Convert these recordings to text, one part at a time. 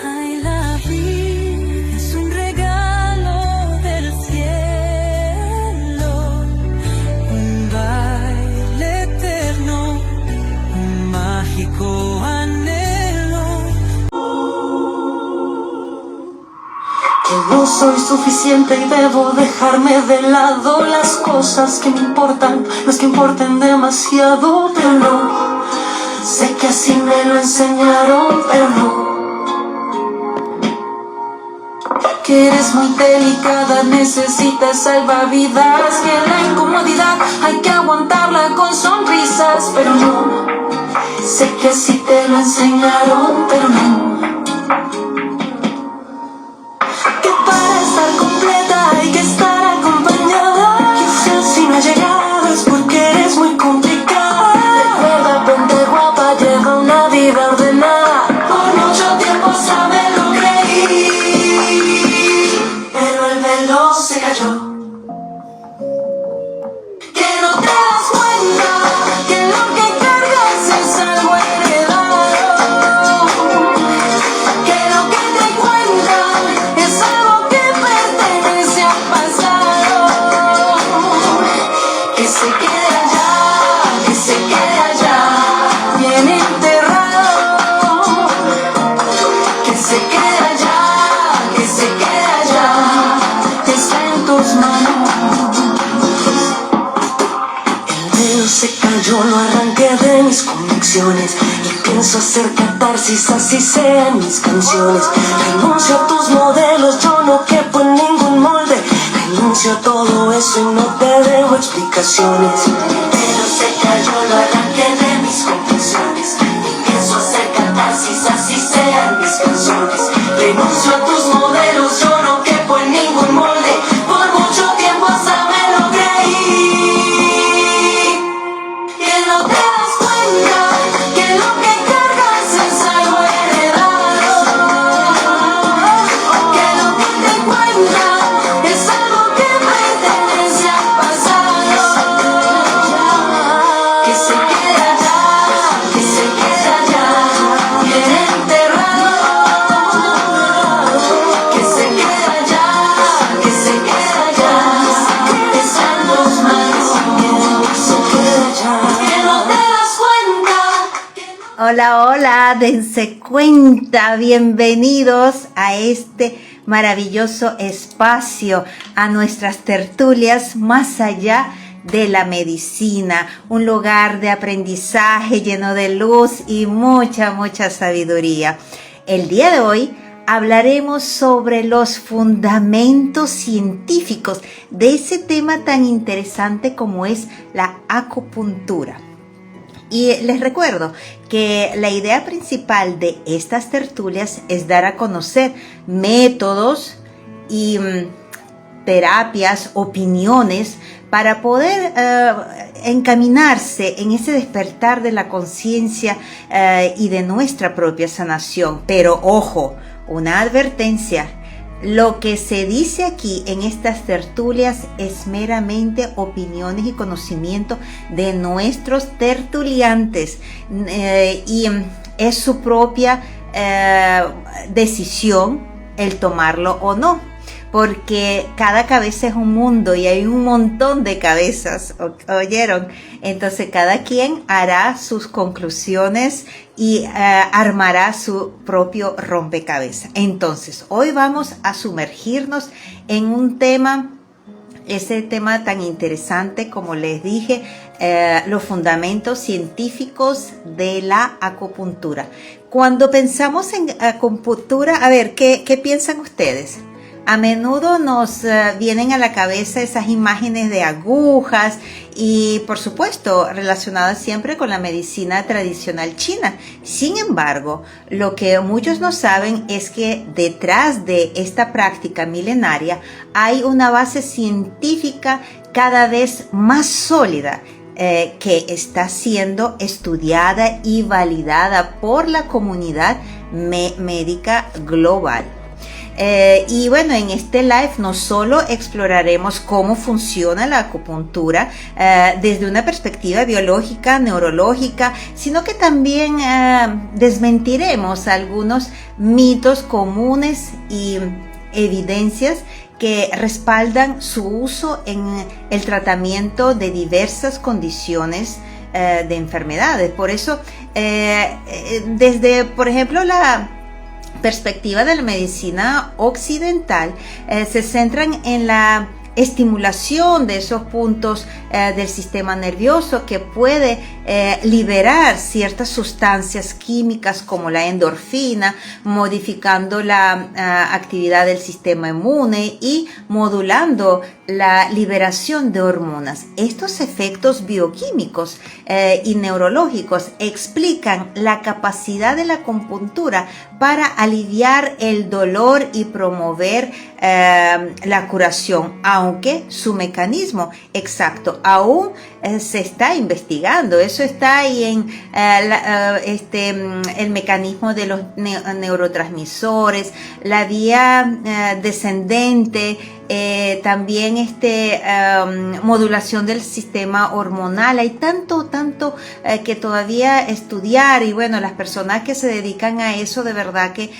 Ay, la vida es un regalo del cielo, un baile eterno, un mágico anhelo. Que no soy suficiente y debo dejarme de lado las cosas que me importan, las que importen demasiado, pero no. Sé que así me lo enseñaron, pero no. Que eres muy delicada, necesitas salvavidas, que la incomodidad hay que aguantarla con sonrisas, pero no. Sé que así te lo enseñaron, pero no. Que para estar completa hay que estar acompañada. Quizás si no ha llegado es porque eres muy complicada. Recuerda, ponte guapa, lleva una vida ordenada. Por mucho tiempo sabe lo creí, pero el velo se cayó. Que no te das cuenta que lo que cargas es algo heredado. Que lo que te cuentan es algo que pertenece al pasado. Que se quede allá, que se quede allá, bien enterrado. Que se quede allá, que se quede allá, está en tus manos. El velo se cayó, lo arranqué de mis convicciones y pienso hacer catarsis, así sean mis canciones. Renuncio a tus modelos, yo no quepo en ningún molde. Renuncio a todo eso y no te debo explicaciones. El velo se cayó, lo arranqué de mis convicciones y pienso hacer catarsis, así sean mis canciones. Renuncio a tus modelos, yo no quepo en ningún molde. Por mucho tiempo hasta me lo creí. Que no te das cuenta que lo que cargas es algo heredado. Que lo que te cuentan es algo que pertenece al pasado. Que se quede allá, que se quede allá, bien enterrado. Que se quede allá, que se quede allá, está en tus manos. Que se quede allá, que no te das cuenta. Hola, hola, dense cuenta, bienvenidos a este maravilloso espacio, a nuestras tertulias más allá de la medicina, un lugar de aprendizaje lleno de luz y mucha, mucha sabiduría. El día de hoy hablaremos sobre los fundamentos científicos de ese tema tan interesante como es la acupuntura. Y les recuerdo que la idea principal de estas tertulias es dar a conocer métodos y terapias, opiniones para poder encaminarse en ese despertar de la conciencia y de nuestra propia sanación. Pero ojo, una advertencia. Lo que se dice aquí en estas tertulias es meramente opiniones y conocimiento de nuestros tertuliantes y es su propia decisión el tomarlo o no, porque cada cabeza es un mundo y hay un montón de cabezas, ¿oyeron? Entonces cada quien hará sus conclusiones y armará su propio rompecabezas. Entonces hoy vamos a sumergirnos en un tema, ese tema tan interesante como les dije, los fundamentos científicos de la acupuntura. Cuando pensamos en acupuntura, a ver, ¿qué piensan ustedes? A menudo nos vienen a la cabeza esas imágenes de agujas y, por supuesto, relacionadas siempre con la medicina tradicional china. Sin embargo, lo que muchos no saben es que detrás de esta práctica milenaria hay una base científica cada vez más sólida que está siendo estudiada y validada por la comunidad médica global. Y bueno, en este live no solo exploraremos cómo funciona la acupuntura desde una perspectiva biológica, neurológica, sino que también desmentiremos algunos mitos comunes y evidencias que respaldan su uso en el tratamiento de diversas condiciones de enfermedades. Por eso, desde, por ejemplo, la perspectiva de la medicina occidental, se centran en la estimulación de esos puntos del sistema nervioso que puede liberar ciertas sustancias químicas como la endorfina, modificando la actividad del sistema inmune y modulando la liberación de hormonas. Estos efectos bioquímicos y neurológicos explican la capacidad de la acupuntura para aliviar el dolor y promover la curación, aunque su mecanismo exacto aún se está investigando. Eso está ahí en el mecanismo de los neurotransmisores, la vía descendente, también modulación del sistema hormonal. Hay tanto que todavía estudiar, y bueno, las personas que se dedican a eso de verdad que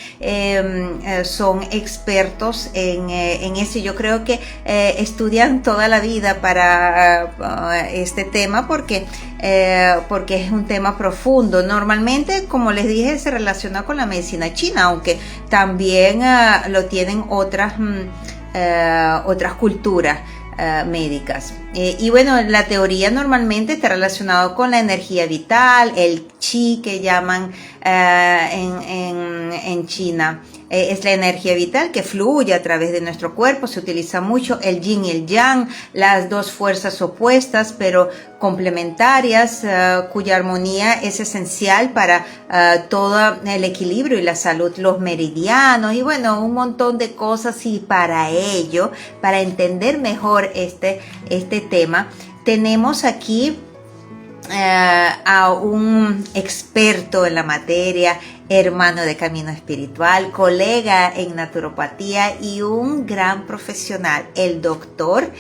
son expertos en eso. Yo creo que estudian toda la vida para este tema porque es un tema profundo. Normalmente, como les dije, se relaciona con la medicina china, aunque también lo tienen otras culturas médicas. Y bueno, la teoría normalmente está relacionada con la energía vital, el chi que llaman en China. Es la energía vital que fluye a través de nuestro cuerpo. Se utiliza mucho el yin y el yang, las dos fuerzas opuestas pero complementarias, cuya armonía es esencial para todo el equilibrio y la salud, los meridianos y bueno, un montón de cosas. Y para ello, para entender mejor este tema, tenemos aquí a un experto en la materia, hermano de camino espiritual, colega en naturopatía y un gran profesional, el doctor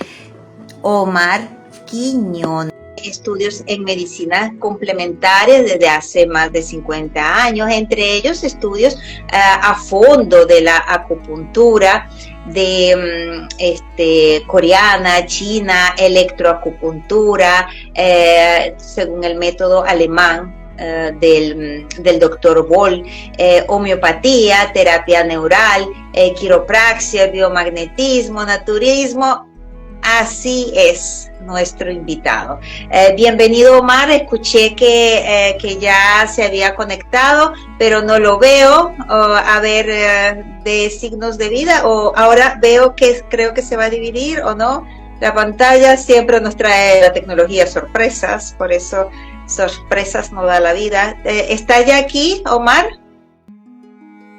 Omar Quiñones. Estudios en medicina complementaria desde hace más de 50 años, entre ellos estudios a fondo de la acupuntura, de coreana, china, electroacupuntura, según el método alemán del doctor Boll, homeopatía, terapia neural, quiropraxia, biomagnetismo, naturismo. Así es nuestro invitado. Bienvenido, Omar. Escuché que ya se había conectado, pero no lo veo. A ver, de signos de vida. O ahora veo que creo que se va a dividir o no. La pantalla siempre nos trae la tecnología sorpresas, por eso sorpresas no da la vida. ¿Está ya aquí, Omar?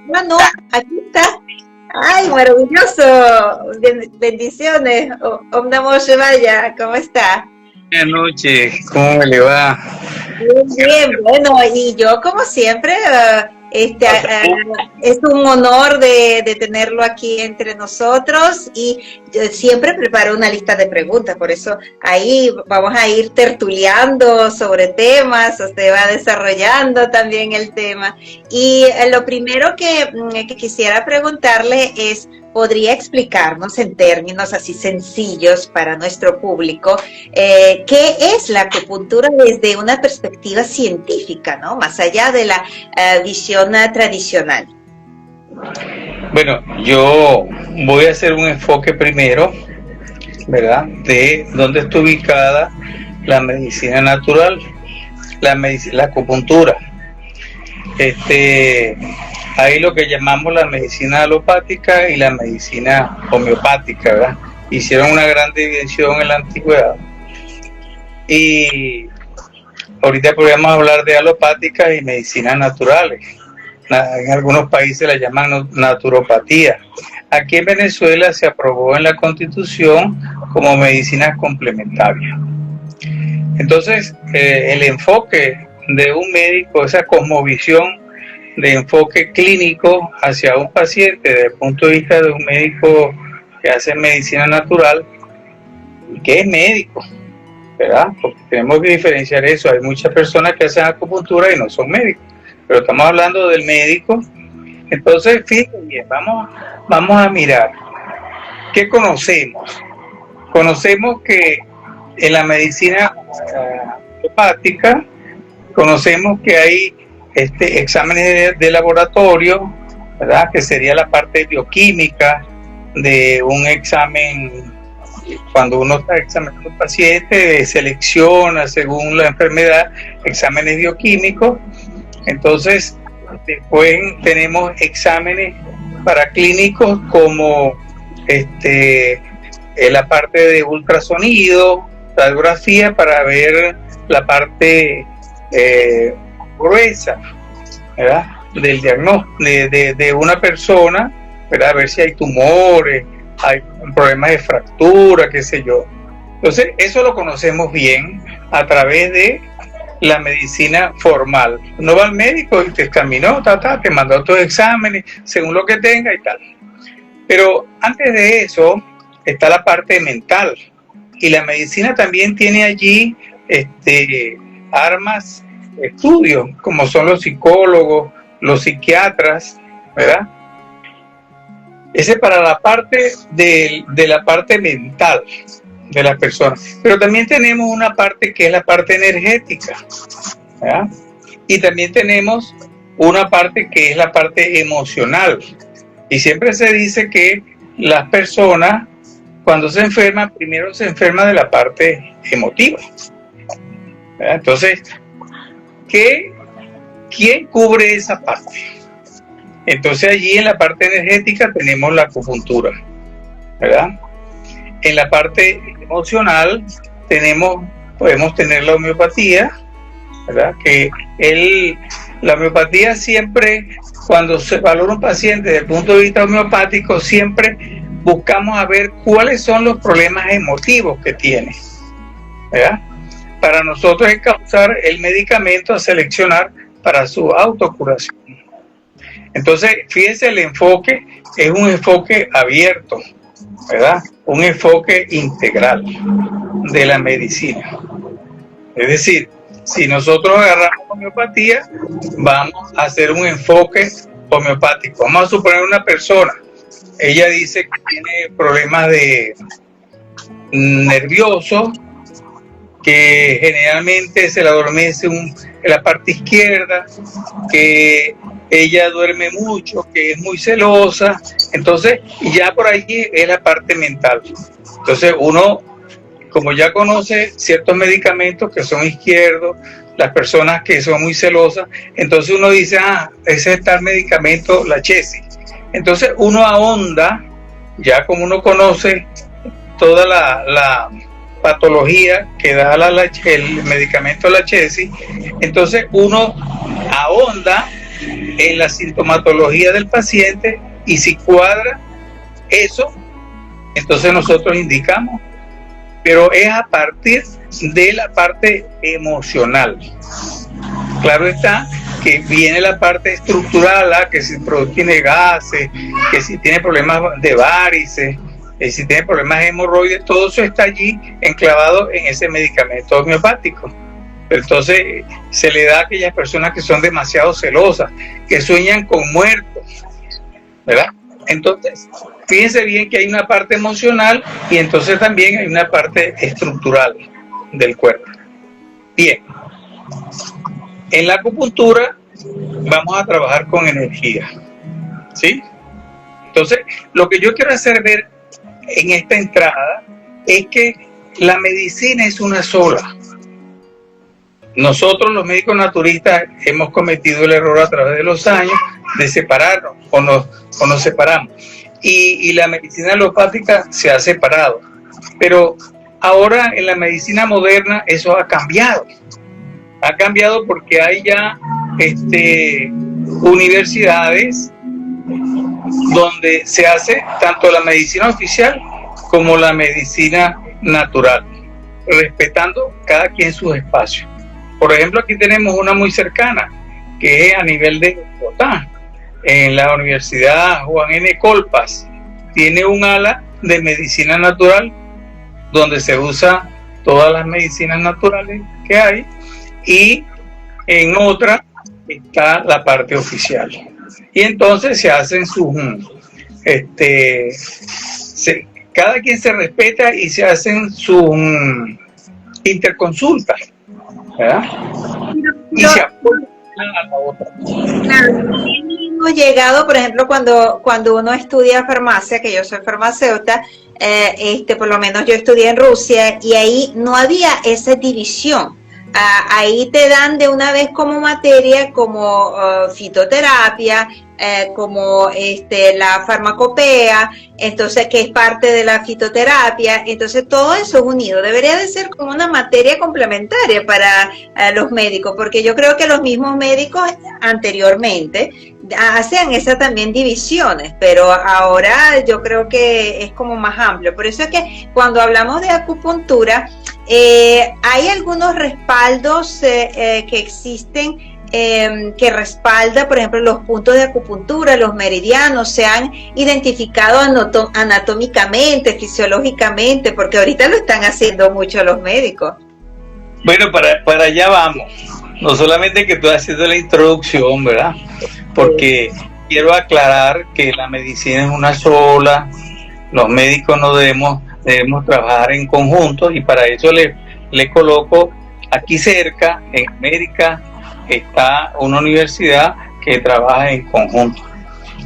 No, aquí está. ¡Ay, maravilloso! Bendiciones. Om Namo Shivaya, ¿cómo está? Buenas noches, ¿cómo le va? Bien, bueno, y yo como siempre, es un honor de tenerlo aquí entre nosotros y yo siempre preparo una lista de preguntas, por eso ahí vamos a ir tertuleando sobre temas, usted va desarrollando también el tema. Y lo primero que quisiera preguntarle es, ¿podría explicarnos en términos así sencillos para nuestro público qué es la acupuntura desde una perspectiva científica, ¿no? Más allá de la visión tradicional? Bueno, yo voy a hacer un enfoque primero, ¿verdad? De dónde está ubicada la medicina natural, la acupuntura. Hay lo que llamamos la medicina alopática y la medicina homeopática, ¿verdad? Hicieron una gran división en la antigüedad. Y ahorita podríamos hablar de alopática y medicinas naturales. En algunos países la llaman naturopatía. Aquí en Venezuela se aprobó en la Constitución como medicinas complementarias. Entonces, el enfoque de un médico, esa cosmovisión de enfoque clínico hacia un paciente desde el punto de vista de un médico que hace medicina natural, que es médico, ¿verdad? Porque tenemos que diferenciar eso. Hay muchas personas que hacen acupuntura y no son médicos, pero estamos hablando del médico. Entonces, fíjense bien, vamos a mirar qué conocemos. Conocemos que en la medicina alopática conocemos que hay exámenes de laboratorio, ¿verdad? Que sería la parte bioquímica de un examen. Cuando uno está examinando a un paciente, selecciona según la enfermedad exámenes bioquímicos. Entonces, después tenemos exámenes paraclínicos como la parte de ultrasonido, radiografía, para ver la parte gruesa, ¿verdad? Del diagnóstico de una persona, ¿verdad? A ver si hay tumores, hay problemas de fractura, qué sé yo. Entonces, eso lo conocemos bien a través de la medicina formal. Uno va al médico y te examinó, te mandó tus exámenes, según lo que tenga y tal. Pero antes de eso está la parte mental. Y la medicina también tiene allí armas, estudios, como son los psicólogos, los psiquiatras, ¿verdad? Ese es para la parte de la parte mental de las personas. Pero también tenemos una parte que es la parte energética, ¿verdad? Y también tenemos una parte que es la parte emocional. Y siempre se dice que las personas, cuando se enferman, primero se enferman de la parte emotiva, ¿verdad? Entonces, ¿quién cubre esa parte? Entonces allí en la parte energética tenemos la acupuntura, ¿verdad? En la parte emocional podemos tener la homeopatía, ¿verdad? Que la homeopatía siempre, cuando se valora un paciente desde el punto de vista homeopático, siempre buscamos a ver cuáles son los problemas emotivos que tiene, ¿verdad? Para nosotros encauzar el medicamento a seleccionar para su autocuración. Entonces, fíjense, el enfoque es un enfoque abierto, ¿verdad? Un enfoque integral de la medicina. Es decir, si nosotros agarramos homeopatía, vamos a hacer un enfoque homeopático. Vamos a suponer una persona, ella dice que tiene problemas de nervioso, que generalmente se le adormece en la parte izquierda, que ella duerme mucho, que es muy celosa. Entonces ya por allí es la parte mental. Entonces uno, como ya conoce ciertos medicamentos que son izquierdos, las personas que son muy celosas, entonces uno dice, ese es tal medicamento, la Chesi. Entonces uno ahonda, ya como uno conoce toda la patología que da el medicamento la Chesi, entonces uno ahonda en la sintomatología del paciente, y si cuadra eso, entonces nosotros indicamos, pero es a partir de la parte emocional. Claro está que viene la parte estructural, que si tiene gases, que si tiene problemas de varices, si tiene problemas de hemorroides, todo eso está allí enclavado en ese medicamento homeopático. Entonces se le da a aquellas personas que son demasiado celosas, que sueñan con muertos, ¿verdad? Entonces, fíjense bien que hay una parte emocional y entonces también hay una parte estructural del cuerpo. Bien, en la acupuntura vamos a trabajar con energía, ¿sí? Entonces, lo que yo quiero hacer ver en esta entrada es que la medicina es una sola. Nosotros los médicos naturistas hemos cometido el error a través de los años de separarnos o nos separamos, y la medicina alopática se ha separado, pero ahora en la medicina moderna eso ha cambiado porque hay ya universidades donde se hace tanto la medicina oficial como la medicina natural, respetando cada quien sus espacios. Por ejemplo, aquí tenemos una muy cercana, que es a nivel de Bogotá, en la Universidad Juan N. Colpas. Tiene un ala de medicina natural donde se usa todas las medicinas naturales que hay, y en otra está la parte oficial. Y entonces se hacen sus cada quien se respeta y se hacen sus interconsultas, ¿verdad? Y se apoyan a la otra. Claro, hemos llegado, por ejemplo, cuando uno estudia farmacia, que yo soy farmacéutica, por lo menos yo estudié en Rusia, y ahí no había esa división. Ahí te dan de una vez como materia, como fitoterapia, como la farmacopea, entonces que es parte de la fitoterapia. Entonces todo eso es unido, debería de ser como una materia complementaria para los médicos, porque yo creo que los mismos médicos anteriormente hacían esas también divisiones, pero ahora yo creo que es como más amplio. Por eso es que cuando hablamos de acupuntura, hay algunos respaldos que existen, que respalda, por ejemplo, los puntos de acupuntura, los meridianos, se han identificado anatómicamente, fisiológicamente, porque ahorita lo están haciendo mucho los médicos. Bueno, para allá vamos. No solamente que estoy haciendo la introducción, ¿verdad? Porque quiero aclarar que la medicina es una sola, los médicos no debemos trabajar en conjunto, y para eso le coloco aquí cerca, en América, está una universidad que trabaja en conjunto.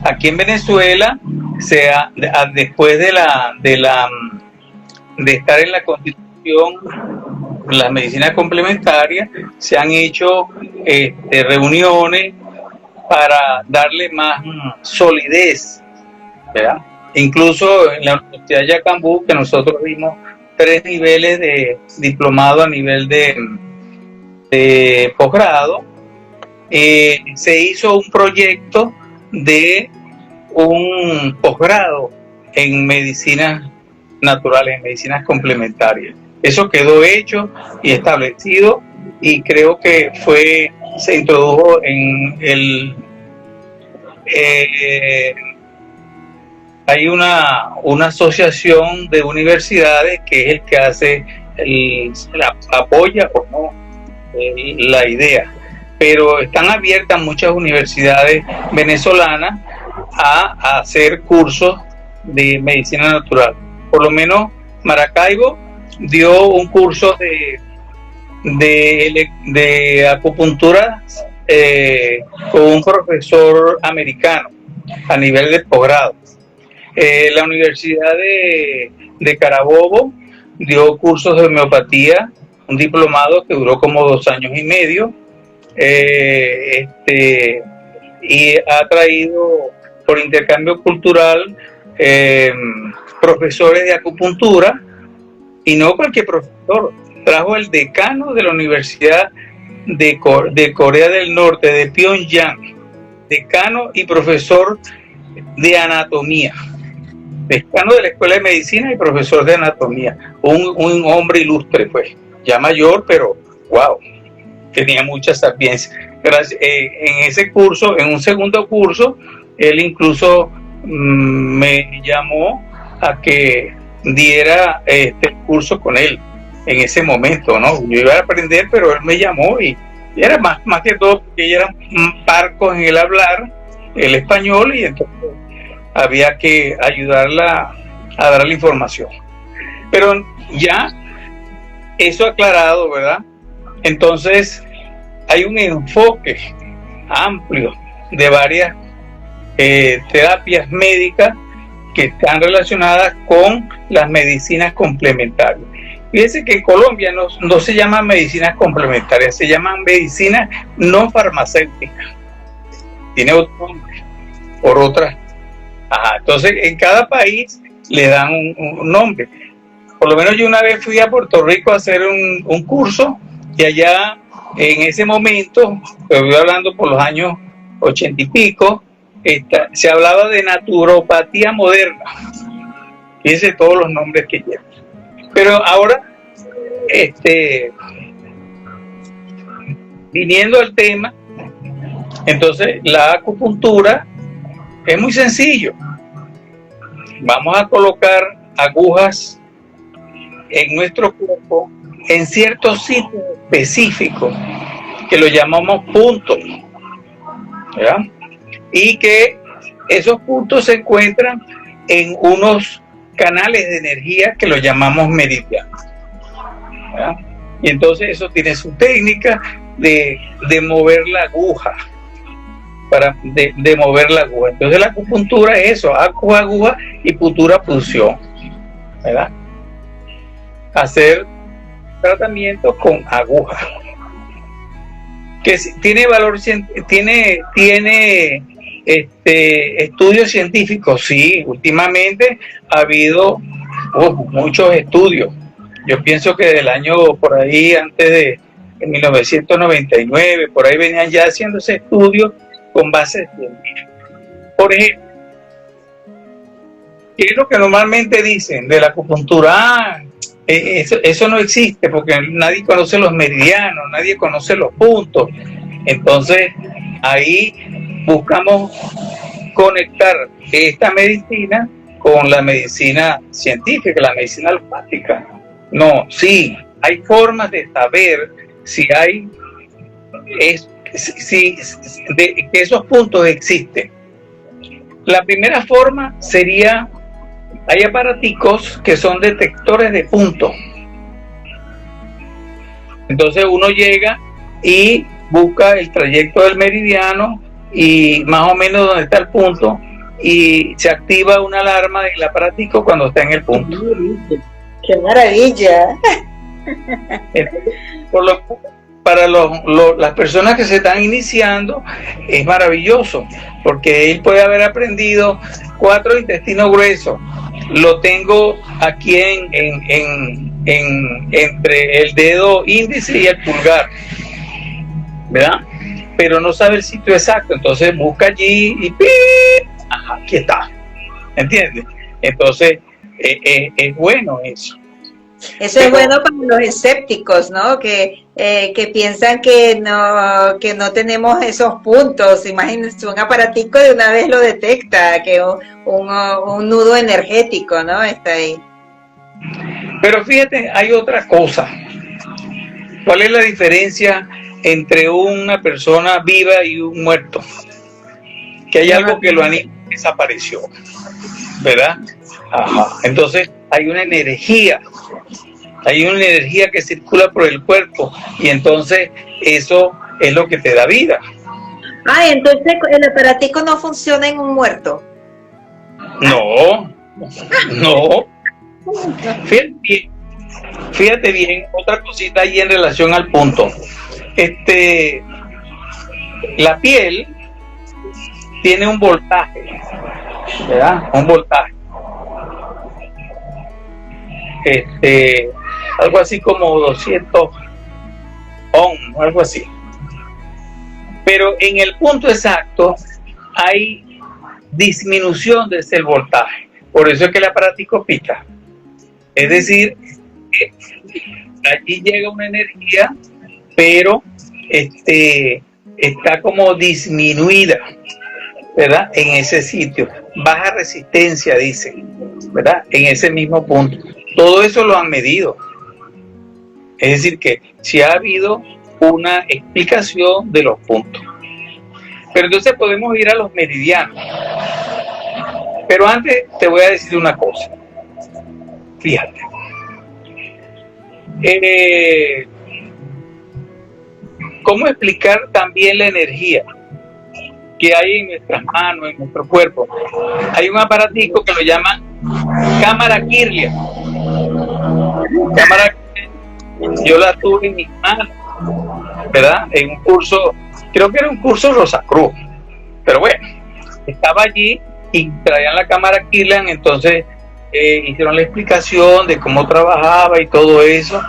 Aquí en Venezuela, después de estar en la Constitución, las medicinas complementarias, se han hecho reuniones para darle más solidez, ¿verdad? Incluso en la Universidad de Yacambú, que nosotros vimos 3 niveles de diplomado a nivel de posgrado, se hizo un proyecto de un posgrado en medicinas naturales, en medicinas complementarias. Eso quedó hecho y establecido, y creo que se introdujo en hay una asociación de universidades que es el que hace apoya o no la idea, pero están abiertas muchas universidades venezolanas a hacer cursos de medicina natural. Por lo menos Maracaibo dio un curso de acupuntura con un profesor americano a nivel de posgrado. La Universidad de Carabobo dio cursos de homeopatía, un diplomado que duró como 2 años y medio, y ha traído por intercambio cultural profesores de acupuntura, y no cualquier profesor, trajo el decano de la Universidad de Corea del Norte, de Pyongyang, decano y profesor de anatomía, decano de la Escuela de Medicina y profesor de anatomía, un hombre ilustre, pues, ya mayor, pero wow, tenía mucha sapiencia. En ese curso, en un segundo curso, él incluso me llamó a que diera este curso con él en ese momento, ¿no? Yo iba a aprender, pero él me llamó, y era más que todo porque ella era parco en el hablar el español, y entonces había que ayudarla a dar la información. Pero ya eso aclarado, ¿verdad? Entonces hay un enfoque amplio de varias terapias médicas que están relacionadas con las medicinas complementarias. Fíjense que en Colombia no se llaman medicinas complementarias, se llaman medicinas no farmacéuticas. Tiene otro nombre, por otras. Entonces, en cada país le dan un nombre. Por lo menos yo una vez fui a Puerto Rico a hacer un curso, y allá en ese momento, estoy hablando por los años 80 y pico, se hablaba de naturopatía moderna. Fíjense todos los nombres que lleva. Pero ahora, viniendo al tema, Entonces, la acupuntura es muy sencillo. Vamos a colocar agujas en nuestro cuerpo en ciertos sitios específicos que lo llamamos puntos, ¿verdad? Y que esos puntos se encuentran en unos canales de energía que lo llamamos meridianos, ¿verdad? Y entonces eso tiene su técnica de mover la aguja, de mover la aguja. Entonces la acupuntura es eso, aguja y puntura-punción, ¿verdad? Hacer tratamientos con aguja, que tiene valor, tiene estudios científicos. Sí, últimamente ha habido muchos estudios. Yo pienso que del año por ahí, antes de 1999, por ahí venían ya haciéndose estudios con bases científicas. Por ejemplo, ¿qué es lo que normalmente dicen de la acupuntura? Eso no existe porque nadie conoce los meridianos, nadie conoce los puntos. Entonces ahí buscamos conectar esta medicina con la medicina científica, la medicina alopática. No, sí, hay formas de saber si hay que esos puntos existen. La primera forma sería, hay aparaticos que son detectores de puntos. Entonces uno llega y busca el trayecto del meridiano y más o menos donde está el punto, y se activa una alarma del aparatico cuando está en el punto. ¡Qué maravilla! Para las personas que se están iniciando es maravilloso, porque él puede haber aprendido 4 intestinos gruesos. Lo tengo aquí entre el dedo índice y el pulgar, ¿verdad? Pero no sabe el sitio exacto, entonces busca allí y ¡pip! Ajá, aquí está, ¿entiendes? Entonces es bueno eso. Eso es bueno para los escépticos, ¿no? Que piensan que no tenemos esos puntos. Imagínense, un aparatico de una vez lo detecta, que un nudo energético, ¿no? Está ahí. Pero fíjate, hay otra cosa. ¿Cuál es la diferencia entre una persona viva y un muerto? Que hay algo que lo anima, desapareció, ¿verdad? Ajá. Entonces hay una energía que circula por el cuerpo, y entonces eso es lo que te da vida. Entonces el aparatico no funciona en un muerto. No. Fíjate bien, otra cosita ahí en relación al punto. La piel tiene un voltaje, ¿verdad? Un voltaje. Algo así como 200 ohms, algo así. Pero en el punto exacto hay disminución de ese voltaje. Por eso es que el aparatico pita. Es decir, allí llega una energía, pero está como disminuida, ¿verdad? En ese sitio. Baja resistencia, dicen, ¿verdad? En ese mismo punto. Todo eso lo han medido. Es decir, que sí ha habido una explicación de los puntos. Pero entonces podemos ir a los meridianos. Pero antes te voy a decir una cosa. Fíjate. ¿Cómo explicar también la energía que hay en nuestras manos, en nuestro cuerpo? Hay un aparatico que lo llaman cámara Kirlian. Cámara Kirlian, yo la tuve en mis manos, ¿verdad? En un curso, creo que era un curso Rosacruz, pero bueno, estaba allí y traían la cámara Kirlian, entonces hicieron la explicación de cómo trabajaba y todo eso.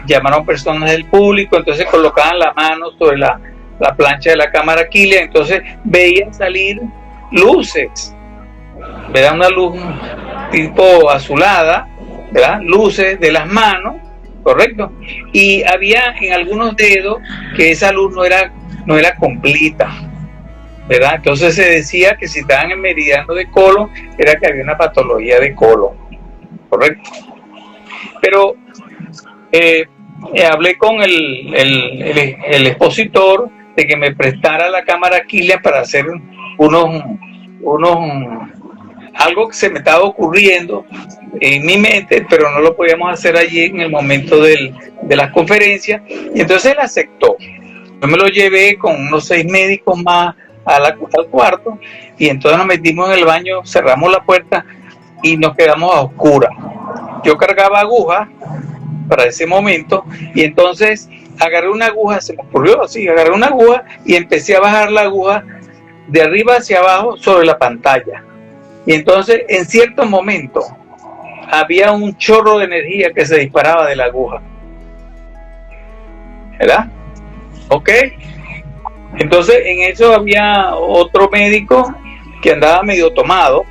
Llamaron personas del público, entonces colocaban la mano sobre la plancha de la cámara Kirlian, entonces veían salir luces, ¿verdad? Una luz tipo azulada, ¿verdad? Luces de las manos, ¿correcto? Y había en algunos dedos que esa luz no era completa, ¿verdad? Entonces se decía que si estaban en meridiano de colon era que había una patología de colon, correcto. Pero hablé con el expositor de que me prestara la cámara Killian para hacer algo que se me estaba ocurriendo en mi mente, pero no lo podíamos hacer allí en el momento de las conferencias, y entonces él aceptó. Yo me lo llevé con unos 6 médicos más al cuarto, y entonces nos metimos en el baño, cerramos la puerta y nos quedamos a oscuras. Yo cargaba agujas para ese momento, y entonces agarré una aguja, se me ocurrió así, agarré una aguja y empecé a bajar la aguja de arriba hacia abajo sobre la pantalla. Y entonces en cierto momento había un chorro de energía que se disparaba de la aguja, ¿verdad? ¿Ok? Entonces en eso había otro médico que andaba medio tomado.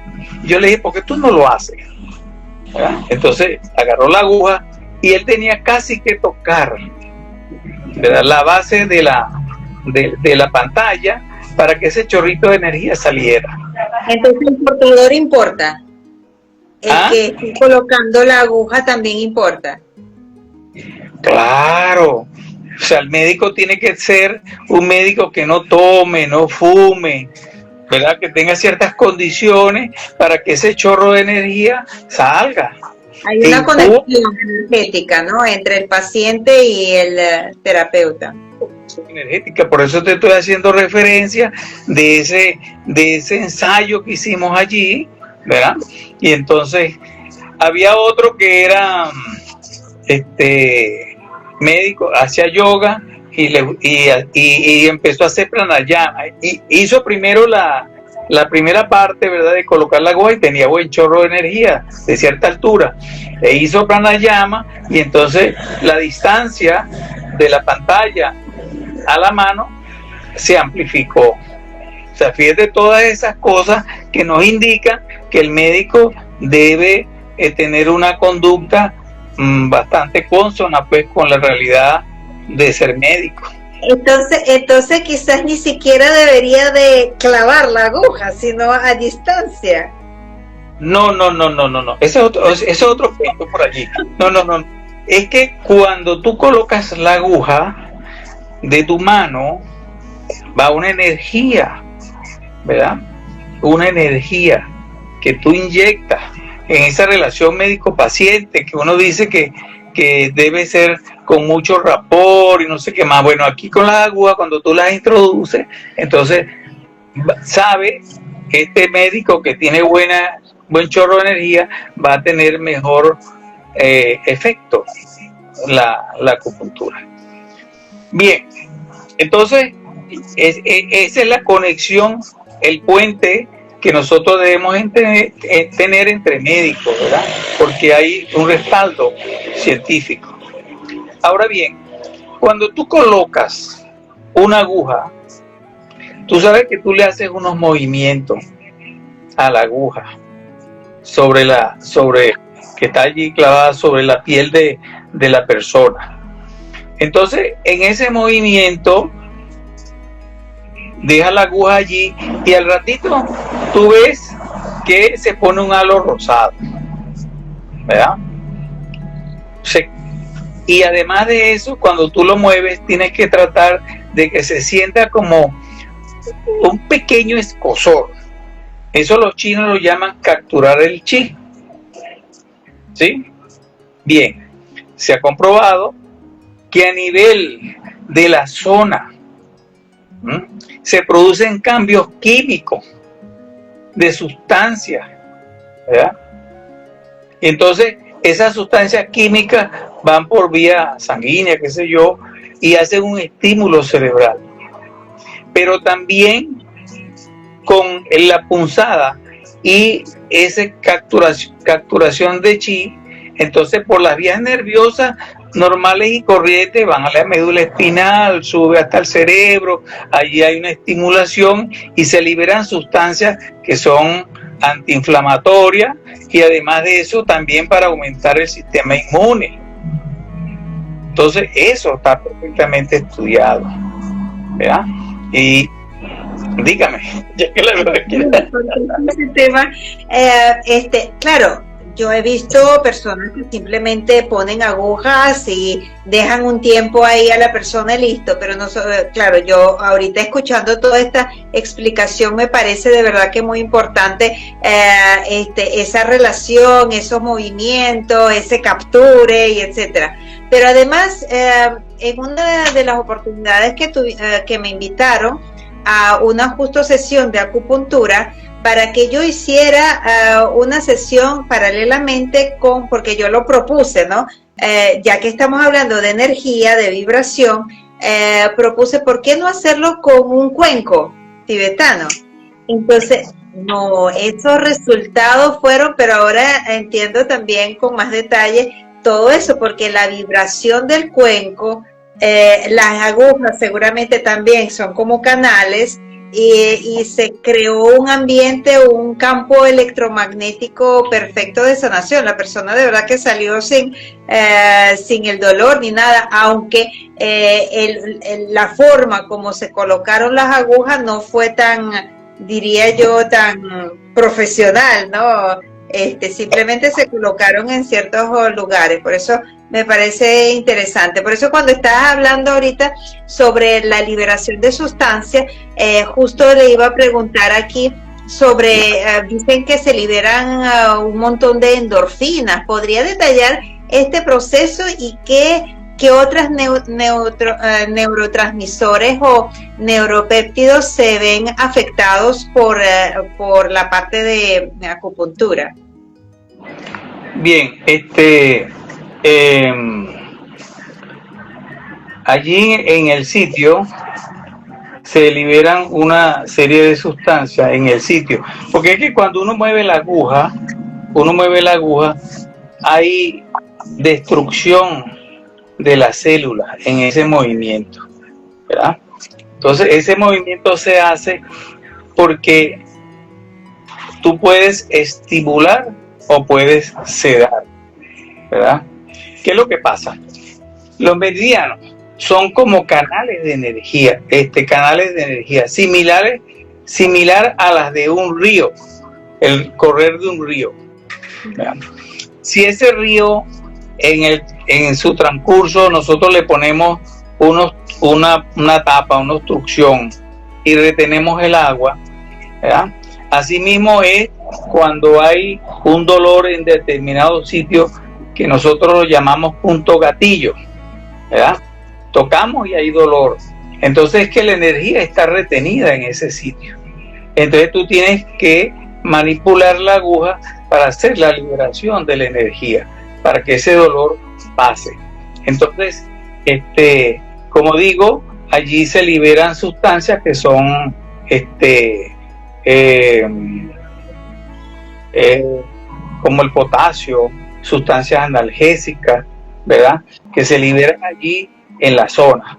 Yo le dije, ¿por qué tú no lo haces? ¿Verdad? Entonces agarró la aguja y él tenía casi que tocar, ¿verdad?, la base de la pantalla para que ese chorrito de energía saliera. Entonces el portador importa. El que esté colocando la aguja también importa. Claro. O sea, el médico tiene que ser un médico que no tome, no fume, ¿verdad?, que tenga ciertas condiciones para que ese chorro de energía salga. Hay una conexión energética, ¿no?, entre el paciente y el terapeuta. Energética, por eso te estoy haciendo referencia de ese ensayo que hicimos allí, ¿verdad? Y entonces había otro que era médico, hacía yoga y empezó a hacer pranayama. Y hizo primero la primera parte, ¿verdad?, de colocar la aguja, y tenía buen chorro de energía de cierta altura. E hizo pranayama, y entonces la distancia de la pantalla a la mano se amplificó. O sea, fíjate todas esas cosas que nos indican que el médico debe tener una conducta bastante consona pues con la realidad de ser médico. Entonces quizás ni siquiera debería de clavar la aguja, sino a distancia. No. Ese es otro punto por allí. No. Es que cuando tú colocas la aguja de tu mano, va una energía, ¿verdad? Una energía que tú inyectas en esa relación médico-paciente, que uno dice que debe ser con mucho rapport y no sé qué más. Bueno, aquí con las agujas, cuando tú las introduces, entonces sabe que este médico que tiene buen chorro de energía va a tener mejor efecto la acupuntura. Bien, entonces esa es la conexión, el puente que nosotros debemos tener entre médicos, ¿verdad? Porque hay un respaldo científico. Ahora bien, cuando tú colocas una aguja, tú sabes que tú le haces unos movimientos a la aguja que está allí clavada sobre la piel de la persona. Entonces, en ese movimiento, deja la aguja allí y al ratito tú ves que se pone un halo rosado, ¿verdad? Y además de eso, cuando tú lo mueves, tienes que tratar de que se sienta como un pequeño escozor. Eso los chinos lo llaman capturar el chi. ¿Sí? Bien, se ha comprobado que a nivel de la zona se producen cambios químicos de sustancias, ¿verdad? Entonces esas sustancias químicas van por vía sanguínea, qué sé yo, y hacen un estímulo cerebral. Pero también con la punzada y esa capturación de chi, entonces por las vías nerviosas normales y corrientes van a la médula espinal, sube hasta el cerebro, allí hay una estimulación y se liberan sustancias que son antiinflamatorias y además de eso también para aumentar el sistema inmune. Entonces eso está perfectamente estudiado, ¿verdad? Y Dígame, ya que la verdad que... Ese tema, claro, yo he visto personas que simplemente ponen agujas y dejan un tiempo ahí a la persona y listo, pero no, claro, yo ahorita escuchando toda esta explicación me parece de verdad que muy importante esa relación, esos movimientos, ese capture y etcétera. Pero además, en una de las oportunidades que me invitaron a una justo sesión de acupuntura, para que yo hiciera una sesión paralelamente porque yo lo propuse, ¿no? Ya que estamos hablando de energía, de vibración, propuse, ¿por qué no hacerlo con un cuenco tibetano? Entonces, no, esos resultados fueron, pero ahora entiendo también con más detalle todo eso, porque la vibración del cuenco, las agujas seguramente también son como canales, y se creó un ambiente, un campo electromagnético perfecto de sanación. La persona de verdad que salió sin el dolor ni nada, aunque la forma como se colocaron las agujas no fue tan, diría yo, tan profesional, ¿no? Simplemente se colocaron en ciertos lugares, por eso me parece interesante. Por eso cuando estás hablando ahorita sobre la liberación de sustancias, justo le iba a preguntar aquí sobre, dicen que se liberan un montón de endorfinas. ¿Podría detallar este proceso y qué otros neurotransmisores o neuropéptidos se ven afectados por la parte de acupuntura? Bien, allí en el sitio se liberan una serie de sustancias en el sitio, porque es que cuando uno mueve la aguja, hay destrucción de las células en ese movimiento, ¿verdad? Entonces ese movimiento se hace porque tú puedes estimular o puedes sedar, ¿verdad? ¿Qué es lo que pasa? Los meridianos son como canales de energía, similar a las de un río, el correr de un río, ¿verdad? Si ese río en su transcurso nosotros le ponemos una tapa, una obstrucción y retenemos el agua, ¿verdad? Asimismo es cuando hay un dolor en determinado sitio que nosotros lo llamamos punto gatillo, ¿verdad? Tocamos y hay dolor. Entonces es que la energía está retenida en ese sitio. Entonces tú tienes que manipular la aguja para hacer la liberación de la energía, para que ese dolor pase. Entonces, como digo, allí se liberan sustancias que son como el potasio, sustancias analgésicas, ¿verdad? Que se liberan allí en la zona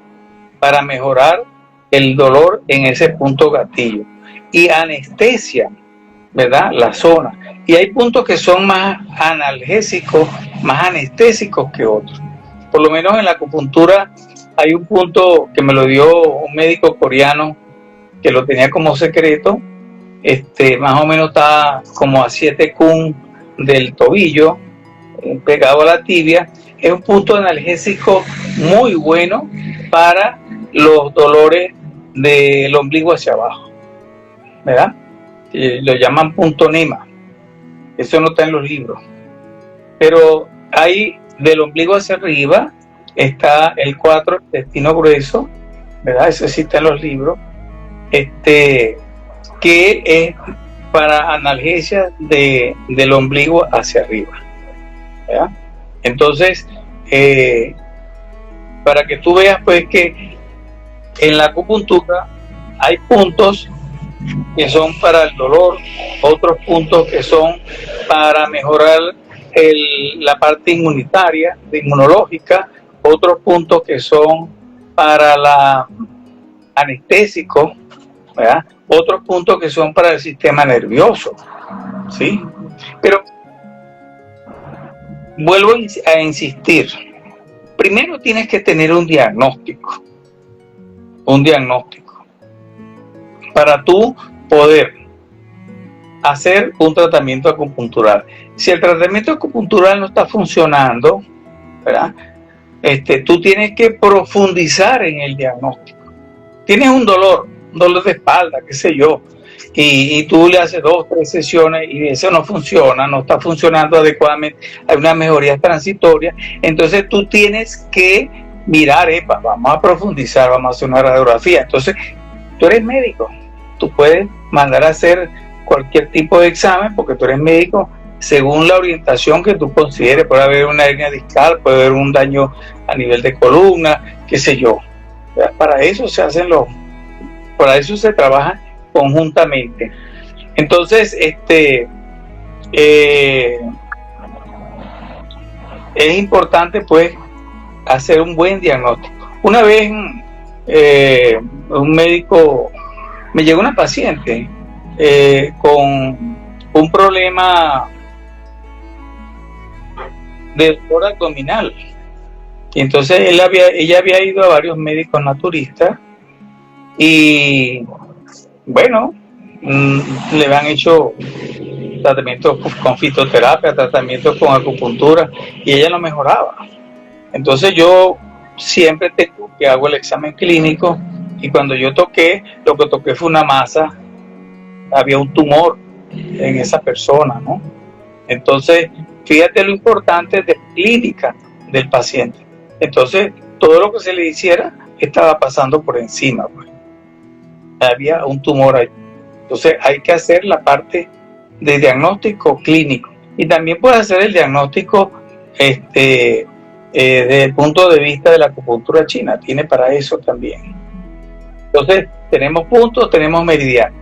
para mejorar el dolor en ese punto gatillo y anestesia, ¿verdad? La zona. Y hay puntos que son más analgésicos, más anestésicos que otros. Por lo menos en la acupuntura hay un punto que me lo dio un médico coreano que lo tenía como secreto. Más o menos está como a 7 kun del tobillo, pegado a la tibia. Es un punto analgésico muy bueno para los dolores del ombligo hacia abajo, ¿verdad? Lo llaman punto Nima. Eso no está en los libros. Pero ahí del ombligo hacia arriba está el 4, intestino grueso, ¿verdad? Ese sí está en los libros. Que es para analgesia del ombligo hacia arriba, ¿verdad? Entonces, para que tú veas pues que en la acupuntura hay puntos que son para el dolor, otros puntos que son para mejorar la parte inmunológica, otros puntos que son para la anestésico, ¿verdad? Otros puntos que son para el sistema nervioso, ¿sí? Pero vuelvo a insistir, primero tienes que tener un diagnóstico, para tú poder hacer un tratamiento acupuntural. Si el tratamiento acupuntural no está funcionando, ¿verdad? Tú tienes que profundizar en el diagnóstico. Tienes un dolor de espalda, qué sé yo, y tú le haces 2 o 3 sesiones y eso no funciona, no está funcionando adecuadamente, hay una mejoría transitoria, entonces tú tienes que mirar, vamos a profundizar, vamos a hacer una radiografía. Entonces, tú eres médico, tú puedes mandar a hacer cualquier tipo de examen porque tú eres médico según la orientación que tú consideres. Puede haber una hernia discal, puede haber un daño a nivel de columna, qué sé yo. Para eso para eso se trabaja conjuntamente. Entonces, es importante pues hacer un buen diagnóstico. Una vez un médico, me llegó una paciente con un problema de dolor abdominal, y entonces ella había ido a varios médicos naturistas y bueno, le habían hecho tratamientos con fitoterapia, tratamientos con acupuntura, y ella no mejoraba. Entonces yo siempre que hago el examen clínico, y cuando yo toqué, lo que toqué fue una masa, había un tumor en esa persona, ¿no? Entonces, fíjate lo importante de la clínica del paciente. Entonces, todo lo que se le hiciera estaba pasando por encima, pues. Había un tumor ahí. Entonces, hay que hacer la parte de diagnóstico clínico. Y también puedes hacer el diagnóstico desde el punto de vista de la acupuntura china. Tiene para eso también. Entonces, tenemos puntos, tenemos meridianos.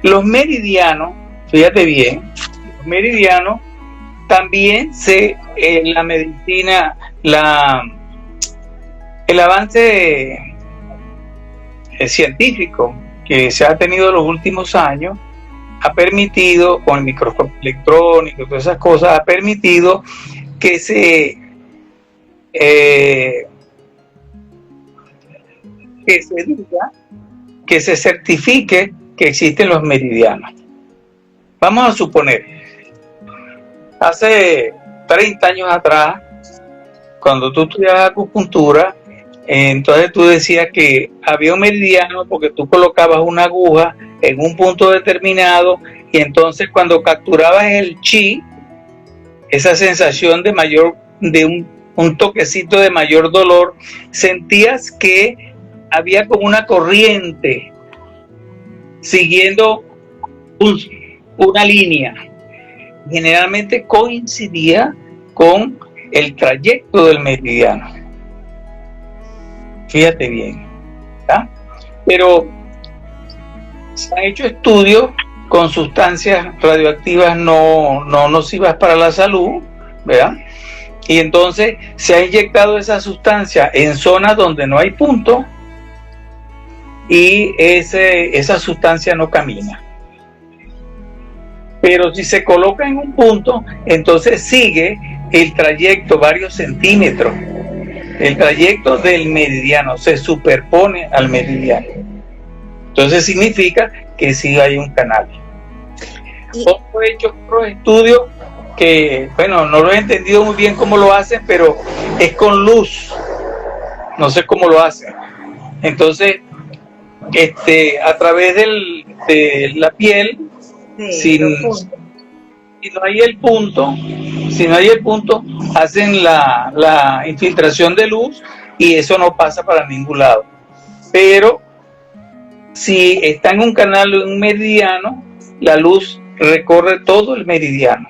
Los meridianos, fíjate bien, los meridianos también en la medicina, el avance científico que se ha tenido en los últimos años ha permitido, con el microscopio electrónico y todas esas cosas, ha permitido que se diga, que se certifique que existen los meridianos. Vamos a suponer, hace 30 años atrás, cuando tú estudiabas acupuntura, entonces tú decías que había un meridiano porque tú colocabas una aguja en un punto determinado, y entonces cuando capturabas el chi, esa sensación de un toquecito de mayor dolor, sentías que había como una corriente siguiendo una línea. Generalmente coincidía con el trayecto del meridiano. Fíjate bien, ¿verdad? Pero se han hecho estudios con sustancias radioactivas no nocivas para la salud, ¿verdad? Y entonces se ha inyectado esa sustancia en zonas donde no hay punto, y esa sustancia no camina. Pero si se coloca en un punto, entonces sigue el trayecto varios centímetros. El trayecto del meridiano se superpone al meridiano. Entonces significa que sí hay un canal. Otro hecho, otro estudio que, bueno, no lo he entendido muy bien cómo lo hacen, pero es con luz. No sé cómo lo hacen. Entonces, a través de la piel, si no hay el punto, hacen la infiltración de luz y eso no pasa para ningún lado. Pero si está en un canal o un meridiano, la luz recorre todo el meridiano.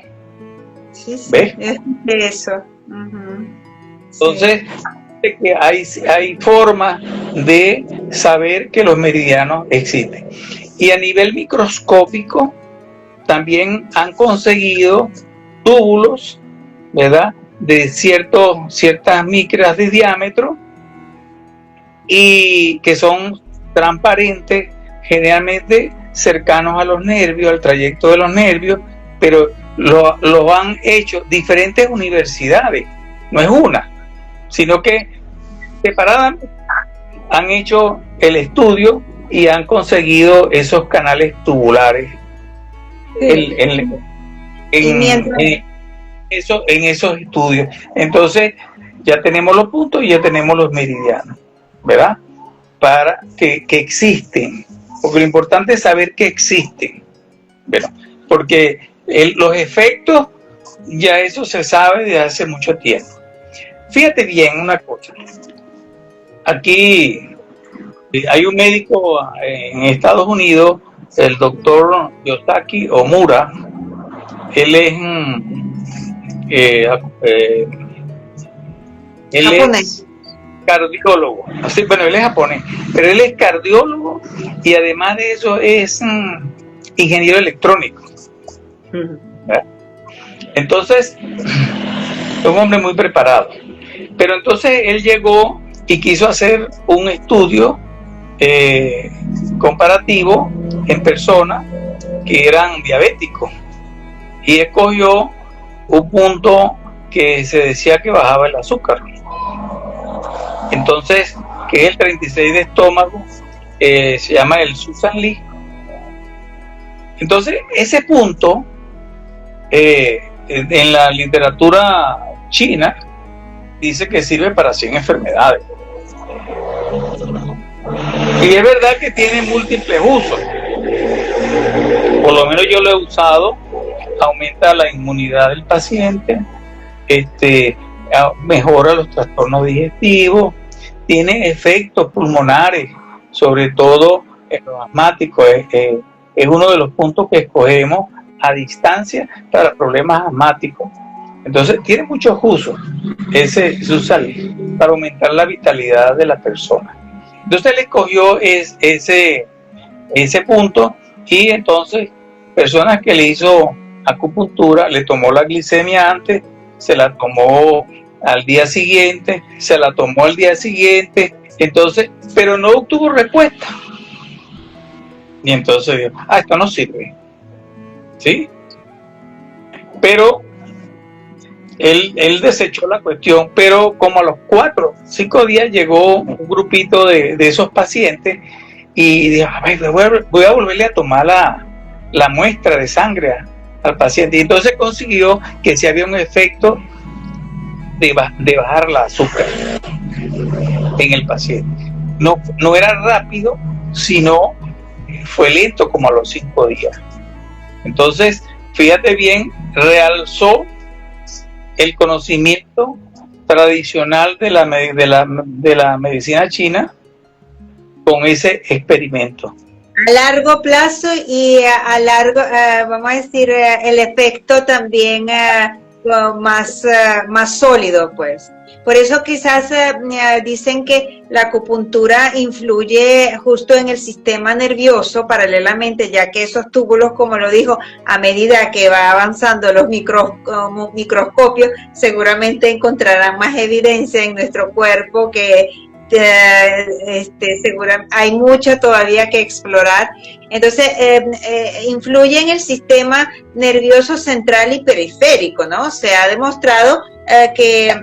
Sí, ¿ves? Es eso. Uh-huh. Entonces, que hay formas de saber que los meridianos existen. Y a nivel microscópico también han conseguido túbulos, ¿verdad?, de ciertas micras de diámetro, y que son transparentes, generalmente cercanos a los nervios, al trayecto de los nervios, pero lo han hecho diferentes universidades, no es una, sino que separadamente han hecho el estudio y han conseguido esos canales tubulares en esos estudios. Entonces ya tenemos los puntos y ya tenemos los meridianos, ¿verdad? Para que existen, porque lo importante es saber que existen, ¿verdad? Porque los efectos, ya eso se sabe desde hace mucho tiempo. Fíjate bien una cosa, aquí hay un médico en Estados Unidos, el doctor Yosaki Omura. Él es cardiólogo. Bueno, él es japonés, pero él es cardiólogo y además de eso es ingeniero electrónico. ¿Verdad? Entonces, es un hombre muy preparado. Pero entonces él llegó y quiso hacer un estudio comparativo en personas que eran diabéticos y escogió un punto que se decía que bajaba el azúcar, entonces, que es el 36 de estómago, se llama el Susan Lee. Entonces ese punto en la literatura china dice que sirve para 100 enfermedades. Y es verdad que tiene múltiples usos. Por lo menos yo lo he usado. Aumenta la inmunidad del paciente, mejora los trastornos digestivos, tiene efectos pulmonares, sobre todo en los asmáticos. Es uno de los puntos que escogemos a distancia para problemas asmáticos. Entonces tiene muchos usos ese Susan para aumentar la vitalidad de la persona. Entonces él escogió ese punto y entonces personas que le hizo acupuntura, le tomó la glicemia antes, se la tomó al día siguiente, se la tomó al día siguiente, entonces, pero no obtuvo respuesta. Y entonces dijo, esto no sirve. ¿Sí? Pero él desechó la cuestión, pero como a los 4 o 5 días llegó un grupito de esos pacientes y dijo, voy a volverle a tomar la muestra de sangre al paciente, y entonces consiguió que si había un efecto de bajar la azúcar en el paciente. No era rápido, sino fue lento, como a los 5 días. Entonces, fíjate bien, realzó el conocimiento tradicional de la medicina china con ese experimento. A largo plazo y a largo, vamos a decir, el efecto también más sólido, pues. Por eso quizás dicen que la acupuntura influye justo en el sistema nervioso paralelamente, ya que esos túbulos, como lo dijo, a medida que va avanzando los microscopios, seguramente encontrarán más evidencia en nuestro cuerpo que seguramente hay mucho todavía que explorar. Entonces influye en el sistema nervioso central y periférico, ¿no? Se ha demostrado que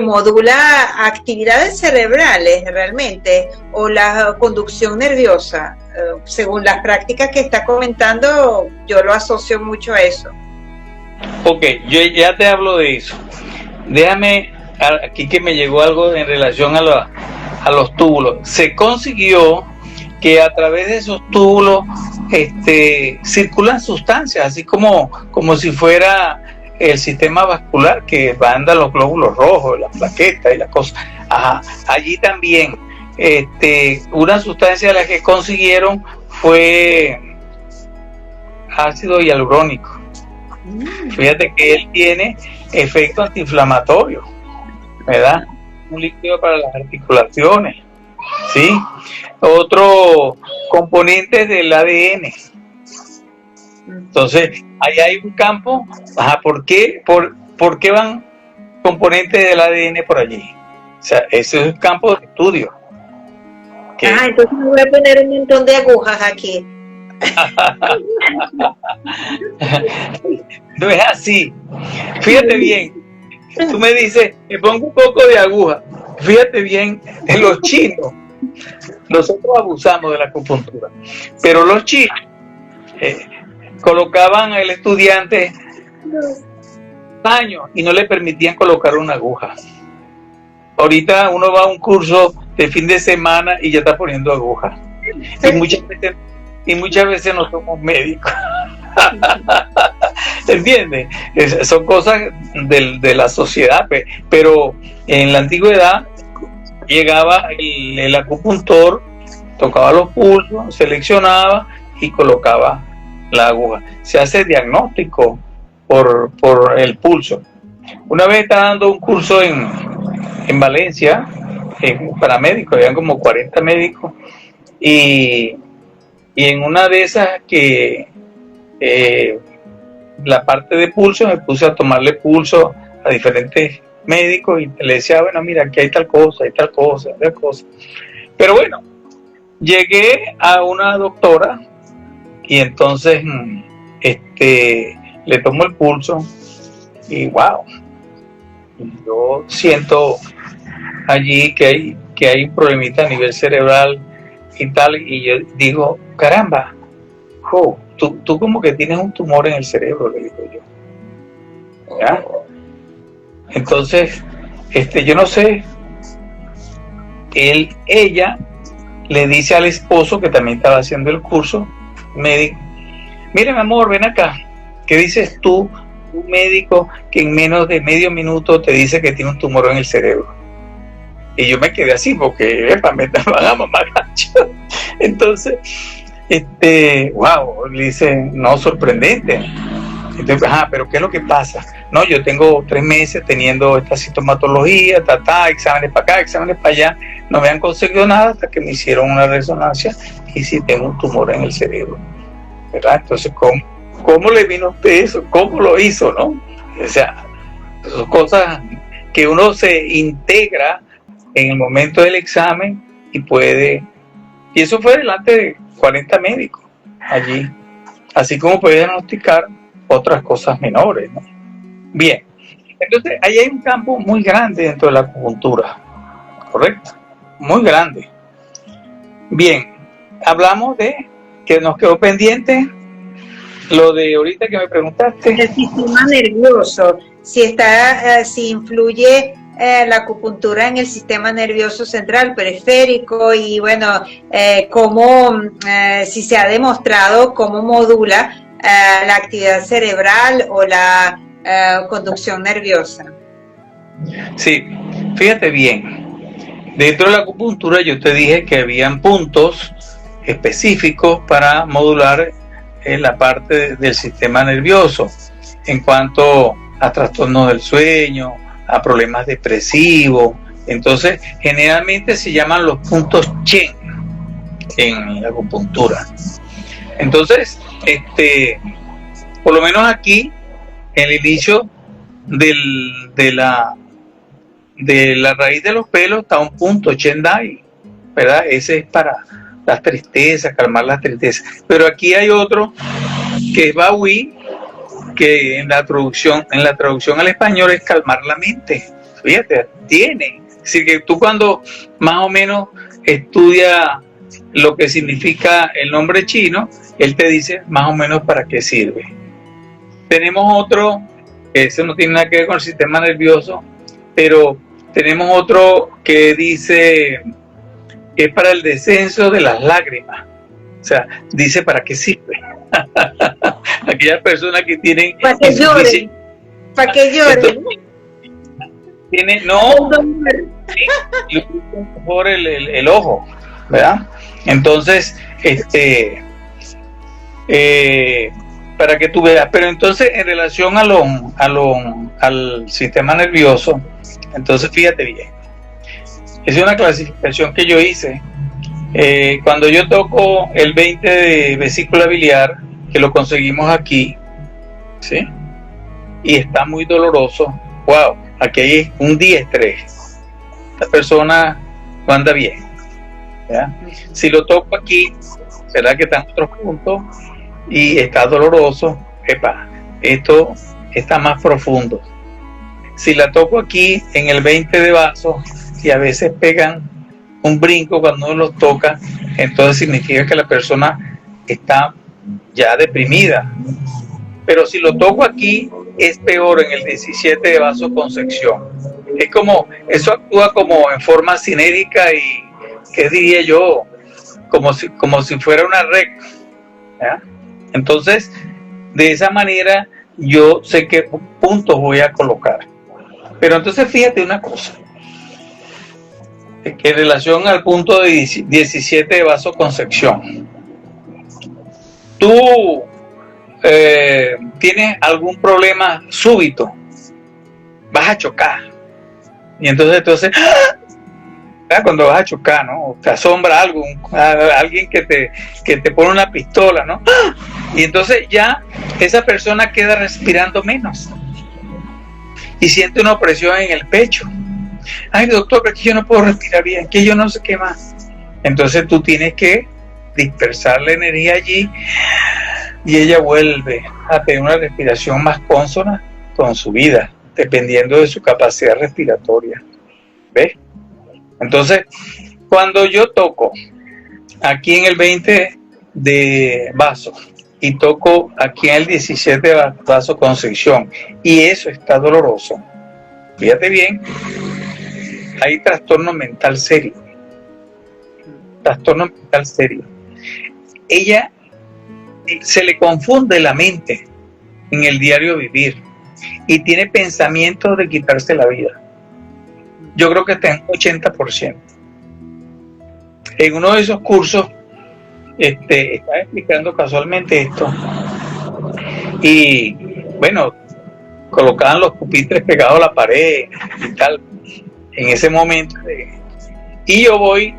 modula actividades cerebrales realmente, o la conducción nerviosa. Según las prácticas que está comentando, yo lo asocio mucho a eso. Ok, yo ya te hablo de eso. Déjame aquí que me llegó algo en relación a los túbulos. Se consiguió que a través de esos túbulos circulan sustancias, así como si fuera el sistema vascular, que manda los glóbulos rojos, las plaquetas y las cosas. Allí también una sustancia de la que consiguieron fue ácido hialurónico. Fíjate que él tiene efecto antiinflamatorio, ¿verdad? Un líquido para las articulaciones, ¿sí? Otro componente del ADN. Entonces, ahí hay un campo. ¿Por qué van componentes del ADN por allí? O sea, ese es un campo de estudio. Entonces me voy a poner un montón de agujas aquí. No es así. Fíjate bien. Tú me dices, me pongo un poco de aguja. Fíjate bien, en los chinos nosotros abusamos de la acupuntura, pero los chinos colocaban al estudiante años y no le permitían colocar una aguja. Ahorita uno va a un curso de fin de semana y ya está poniendo agujas. Y muchas veces no somos médicos. ¿Entiendes? Son cosas de la sociedad, pero en la antigüedad llegaba el acupuntor, tocaba los pulsos, seleccionaba y colocaba la aguja. Se hace diagnóstico por el pulso. Una vez estaba dando un curso en Valencia, para médicos, habían como 40 médicos, y en una de esas que la parte de pulso, me puse a tomarle pulso a diferentes médicos y le decía, bueno, mira, aquí hay tal cosa, hay tal cosa, tal cosa. Pero bueno, llegué a una doctora y entonces le tomo el pulso y wow, yo siento allí que hay un problemita a nivel cerebral y tal, y yo digo, caramba, tú como que tienes un tumor en el cerebro, le digo yo. ¿Ya? Entonces, yo no sé, ella le dice al esposo que también estaba haciendo el curso médico, mira mi amor, ven acá, ¿qué dices tú, un médico que en menos de medio minuto te dice que tiene un tumor en el cerebro? Y yo me quedé así porque, me van a mamar gancho. Entonces, wow, le dice, no, sorprendente. Entonces, pero ¿qué es lo que pasa? No, yo tengo 3 meses teniendo esta sintomatología, exámenes para acá, exámenes para allá, no me han conseguido nada hasta que me hicieron una resonancia y sí tengo un tumor en el cerebro, ¿verdad? Entonces, ¿cómo le vino a usted eso? ¿Cómo lo hizo, no? O sea, son cosas que uno se integra en el momento del examen y y eso fue delante de 40 médicos allí, así como puede diagnosticar otras cosas menores, ¿no? Bien, entonces ahí hay un campo muy grande dentro de la acupuntura, ¿correcto? Muy grande. Bien, hablamos de que nos quedó pendiente lo de ahorita que me preguntaste. El sistema nervioso, si influye la acupuntura en el sistema nervioso central, periférico, y bueno, si se ha demostrado cómo modula la actividad cerebral o la conducción nerviosa. Sí, fíjate bien, dentro de la acupuntura yo te dije que habían puntos específicos para modular la parte del sistema nervioso en cuanto a trastornos del sueño, a problemas depresivos. Entonces, generalmente se llaman los puntos Chen en la acupuntura. Entonces, por lo menos aquí, en el inicio de la raíz de los pelos está un punto Chen Dai, ¿verdad? Ese es para las tristezas, calmar las tristezas. Pero aquí hay otro que es Bahui, que en la traducción al español es calmar la mente. Fíjate, es decir, que tú cuando más o menos estudias lo que significa el nombre chino, él te dice más o menos para qué sirve. Tenemos otro, ese no tiene nada que ver con el sistema nervioso, pero tenemos otro que dice que es para el descenso de las lágrimas. O sea, dice para qué sirve. Aquellas personas que tienen... Para que lloren. Para que lloren. Por el ojo, ¿verdad? Entonces, para que tú veas. Pero entonces, en relación al sistema nervioso, entonces fíjate bien. Es una clasificación que yo hice. Cuando yo toco el 20 de vesícula biliar, que lo conseguimos aquí, ¿sí? Y está muy doloroso. Wow, aquí hay un diestrés. Esta persona no anda bien, ¿ya? Si lo toco aquí, ¿verdad? Que está en otros puntos y está doloroso, esto está más profundo. Si la toco aquí en el 20 de vaso, y a veces pegan un brinco cuando uno los toca, entonces significa que la persona está ya deprimida. Pero si lo toco aquí, es peor en el 17 de vasoconstricción. Es como, eso actúa como en forma sinérica y, ¿qué diría yo? Como si fuera una red, ¿ya? Entonces, de esa manera, yo sé qué puntos voy a colocar. Pero entonces fíjate una cosa, que en relación al punto de 17 de vasoconstricción, tú tienes algún problema súbito, vas a chocar. Y entonces ¡ah! Cuando vas a chocar, ¿no? Te asombra algo, alguien que te pone una pistola, ¿no? ¡Ah! Y entonces ya esa persona queda respirando menos y siente una opresión en el pecho. Ay, doctor, pero es que yo no puedo respirar bien, que yo no sé qué más. Entonces tú tienes que dispersar la energía allí y ella vuelve a tener una respiración más consona con su vida, dependiendo de su capacidad respiratoria. ¿Ves? Entonces, cuando yo toco aquí en el 20 de vaso y toco aquí en el 17 de vasoconstricción y eso está doloroso, fíjate bien, hay trastorno mental serio. Trastorno mental serio. Ella se le confunde la mente en el diario vivir y tiene pensamientos de quitarse la vida. Yo creo que está en 80%. En uno de esos cursos estaba explicando casualmente esto y bueno, colocaban los pupitres pegados a la pared y tal en ese momento y yo voy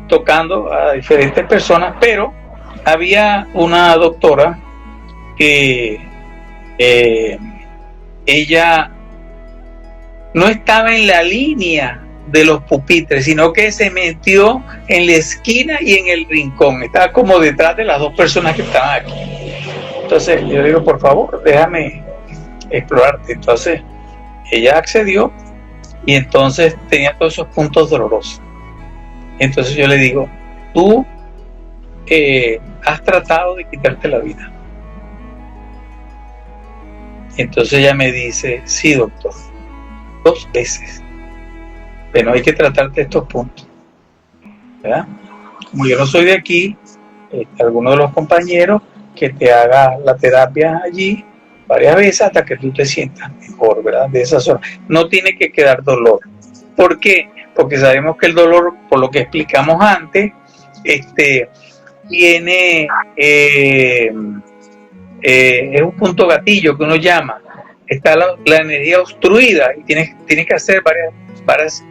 tocando a diferentes personas, pero había una doctora que ella no estaba en la línea de los pupitres, sino que se metió en la esquina y en el rincón, estaba como detrás de las dos personas que estaban aquí. Entonces yo le digo, por favor, déjame explorarte. Entonces ella accedió y entonces tenía todos esos puntos dolorosos. Entonces yo le digo, tú has tratado de quitarte la vida. Entonces ella me dice, sí, doctor, 2 veces, pero hay que tratarte estos puntos, ¿verdad? Como yo no soy de aquí, alguno de los compañeros que te haga la terapia allí varias veces hasta que tú te sientas mejor, ¿verdad? De esa zona. No tiene que quedar dolor. ¿Por qué? Porque sabemos que el dolor, por lo que explicamos antes, tiene es un punto gatillo que uno llama. Está la energía obstruida y tienes que hacer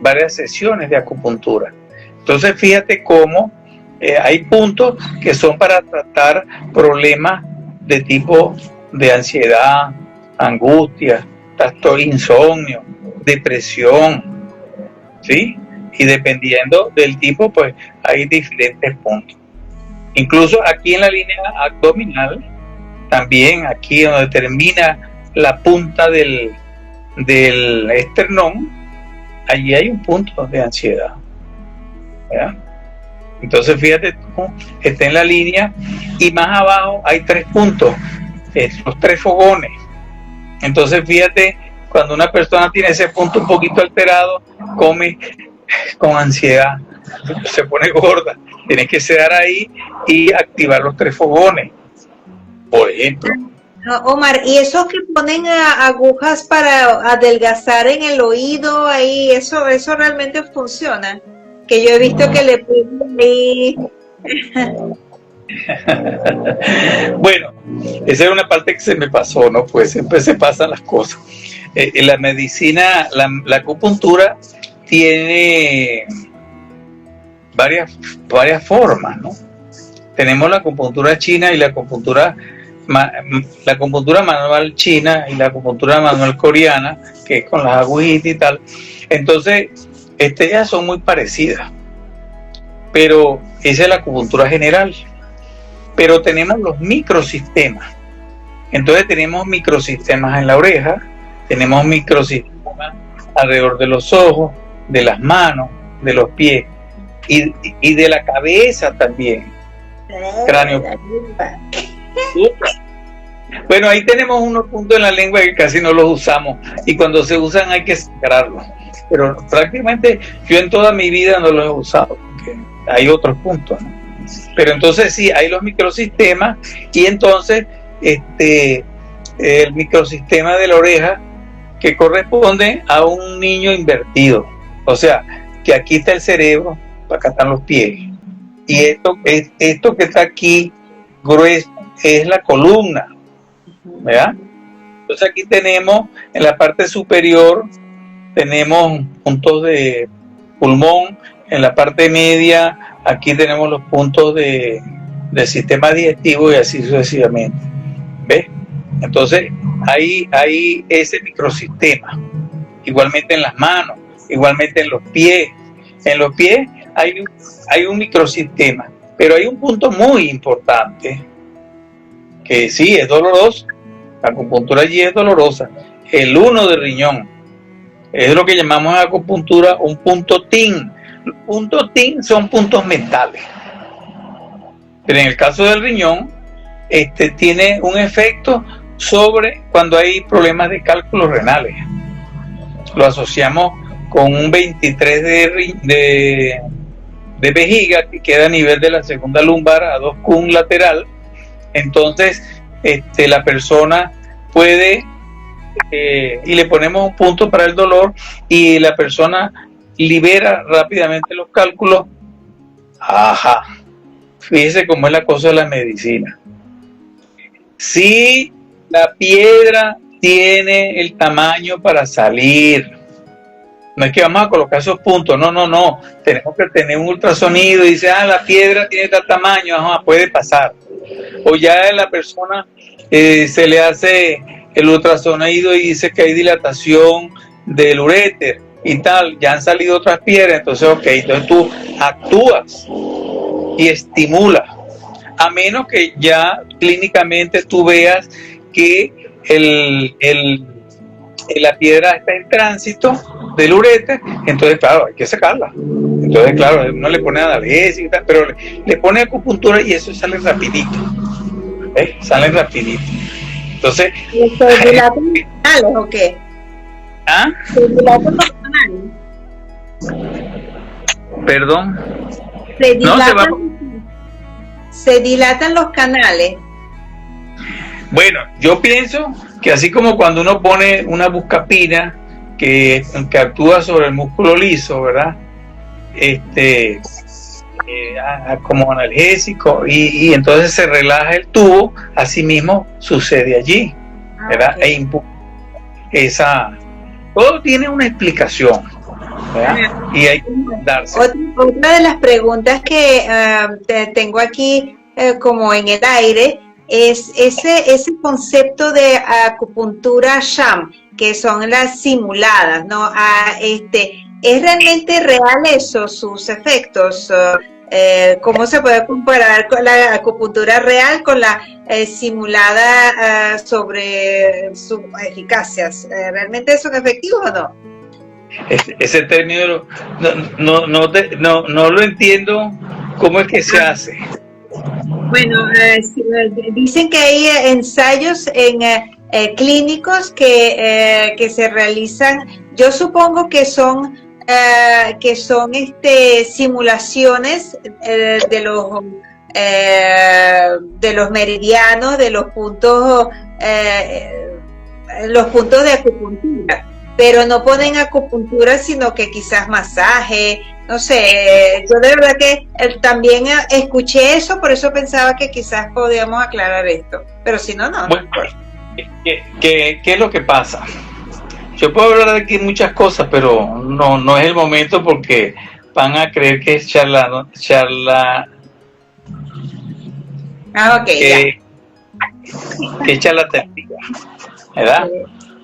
varias sesiones de acupuntura. Entonces fíjate cómo hay puntos que son para tratar problemas de tipo de ansiedad, angustia, trastorno, insomnio, depresión, ¿sí? Y dependiendo del tipo, pues hay diferentes puntos. Incluso aquí en la línea abdominal, también aquí donde termina la punta del esternón, allí hay un punto de ansiedad, ¿verdad? Entonces fíjate tú, está en la línea y más abajo hay 3 puntos, los 3 fogones. Entonces fíjate, cuando una persona tiene ese punto un poquito alterado, come con ansiedad, se pone gorda, tienes que quedar ahí y activar los 3 fogones, por ejemplo. Omar, ¿y esos que ponen agujas para adelgazar en el oído ahí, eso realmente funciona? Que yo he visto que le ponen ahí. Bueno, esa es una parte que se me pasó, ¿no? Pues siempre se pasan las cosas. En la medicina, la acupuntura tiene varias formas, ¿no? Tenemos la acupuntura china y la acupuntura manual china y la acupuntura manual coreana, que es con las agujitas y tal. Entonces, ellas son muy parecidas, pero esa es la acupuntura general. Pero tenemos los microsistemas. Entonces tenemos microsistemas en la oreja, tenemos microsistemas alrededor de los ojos, de las manos, de los pies. y de la cabeza también, cráneo. Bueno, ahí tenemos unos puntos en la lengua que casi no los usamos y cuando se usan hay que sacarlos, pero prácticamente yo en toda mi vida no los he usado porque hay otros puntos, ¿no? Pero entonces sí, hay los microsistemas y entonces el microsistema de la oreja que corresponde a un niño invertido, o sea, que aquí está el cerebro, acá están los pies y esto que está aquí grueso es la columna, ¿verdad? Entonces aquí tenemos en la parte superior tenemos puntos de pulmón, en la parte media aquí tenemos los puntos del sistema digestivo y así sucesivamente, ¿ves? Entonces hay ese microsistema, igualmente en las manos, igualmente en los pies. En los pies hay un microsistema, pero hay un punto muy importante que sí es doloroso, la acupuntura allí es dolorosa, el 1 del riñón, es lo que llamamos en acupuntura un punto TIN. Los puntos TIN son puntos mentales, pero en el caso del riñón, tiene un efecto sobre cuando hay problemas de cálculos renales. Lo asociamos con un 23 de vejiga que queda a nivel de la segunda lumbar a 2 cum lateral. Entonces la persona puede y le ponemos un punto para el dolor y la persona libera rápidamente los cálculos. Ajá, fíjese cómo es la cosa de la medicina. Si la piedra tiene el tamaño para salir, no es que vamos a colocar esos puntos, no, tenemos que tener un ultrasonido y dice, la piedra tiene tal tamaño, puede pasar. O ya la persona se le hace el ultrasonido y dice que hay dilatación del uréter y tal, ya han salido otras piedras, entonces entonces tú actúas y estimulas, a menos que ya clínicamente tú veas que la piedra está en tránsito del uréter, entonces claro, hay que sacarla. Entonces claro, uno le pone analgésico y tal, pero le pone acupuntura y eso sale rapidito. ¿Ves? Sale rapidito. Entonces, ¿se dilatan los canales o qué? ¿Se dilatan los canales? Perdón. Se dilatan los canales. Bueno, yo pienso que así como cuando uno pone una buscapina que actúa sobre el músculo liso, ¿verdad? Como analgésico y entonces se relaja el tubo, así mismo sucede allí, ¿verdad? Okay. Todo tiene una explicación, ¿verdad? Y hay que darse. Otra de las preguntas que tengo aquí como en el aire es ese concepto de acupuntura sham, que son las simuladas, ¿no? ¿Es realmente real eso, sus efectos? ¿Cómo se puede comparar con la acupuntura real con la simulada sobre sus eficacias? ¿Realmente son efectivos o no? Ese término no lo entiendo. ¿Cómo es que se hace? Bueno, dicen que hay ensayos clínicos que se realizan. Yo supongo que son simulaciones de los meridianos, de los puntos de acupuntura, pero no ponen acupuntura, sino que quizás masaje, no sé. Yo de verdad que también escuché eso, por eso pensaba que quizás podíamos aclarar esto, pero si no. Bueno, ¿qué es lo que pasa? Yo puedo hablar de aquí muchas cosas, pero no es el momento porque van a creer que es charlatanería, ¿verdad?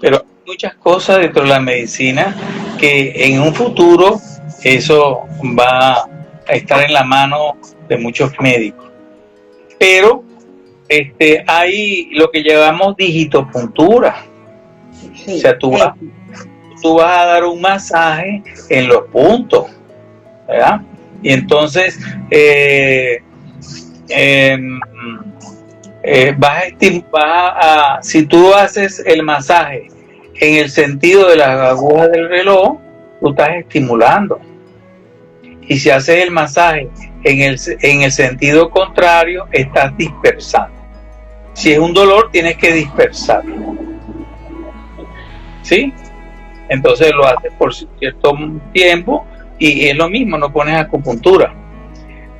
Pero hay muchas cosas dentro de la medicina que en un futuro eso va a estar en la mano de muchos médicos. Pero hay lo que llamamos digitopuntura. Sí, o sea, tú vas a dar un masaje en los puntos, ¿verdad? Y entonces si tú haces el masaje en el sentido de las agujas del reloj, tú estás estimulando. Y si haces el masaje en el sentido contrario, estás dispersando. Si es un dolor, tienes que dispersarlo. ¿Sí? Entonces lo haces por cierto tiempo y es lo mismo, no pones acupuntura.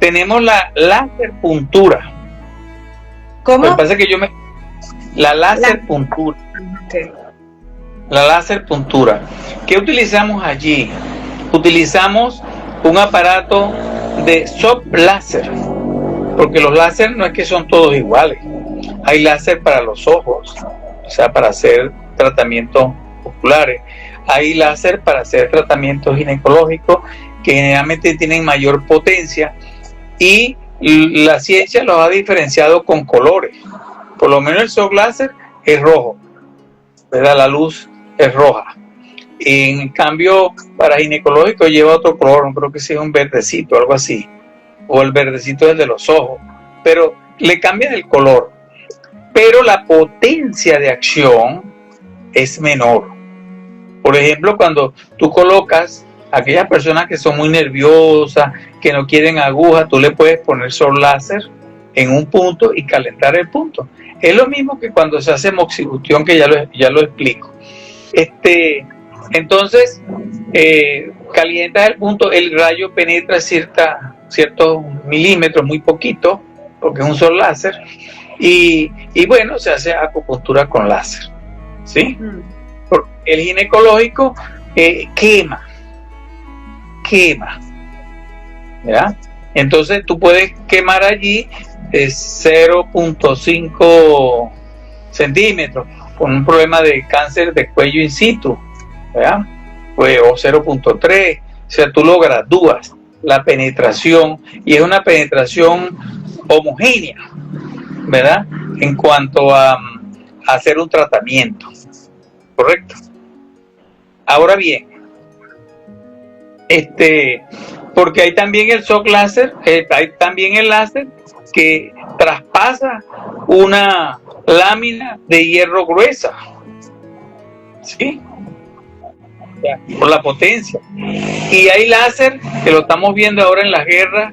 Tenemos la láser puntura. ¿Cómo? Lo que pasa es que la láser puntura. Okay. La láser puntura. ¿Qué utilizamos allí? Utilizamos un aparato de soft láser, porque los láser no es que son todos iguales. Hay láser para los ojos, o sea, para hacer tratamientos oculares. Hay láser para hacer tratamientos ginecológicos que generalmente tienen mayor potencia, y la ciencia los ha diferenciado con colores. Por lo menos el soft láser es rojo, ¿verdad? La luz es roja. En cambio, para ginecológico lleva otro color, no creo que sea un verdecito, algo así, o el verdecito es el de los ojos, pero le cambian el color, pero la potencia de acción es menor. Por ejemplo, cuando tú colocas a aquellas personas que son muy nerviosas, que no quieren aguja, tú le puedes poner sol láser en un punto y calentar el punto. Es lo mismo que cuando se hace moxibustión, que ya lo explico. Entonces, calientas el punto, el rayo penetra ciertos milímetros, muy poquito, porque es un sol láser, y bueno, se hace acupuntura con láser, ¿sí? Porque el ginecológico quema, ¿ya? Entonces tú puedes quemar allí 0.5 centímetros con un problema de cáncer de cuello in situ, ¿verdad? Pues, o 0.3, o sea, tú lo gradúas la penetración, y es una penetración homogénea, ¿verdad? En cuanto a hacer un tratamiento, ¿correcto? Ahora bien, porque hay también el shock láser, hay también el láser que traspasa una lámina de hierro gruesa, ¿sí? Por la potencia. Y hay láser que lo estamos viendo ahora en las guerras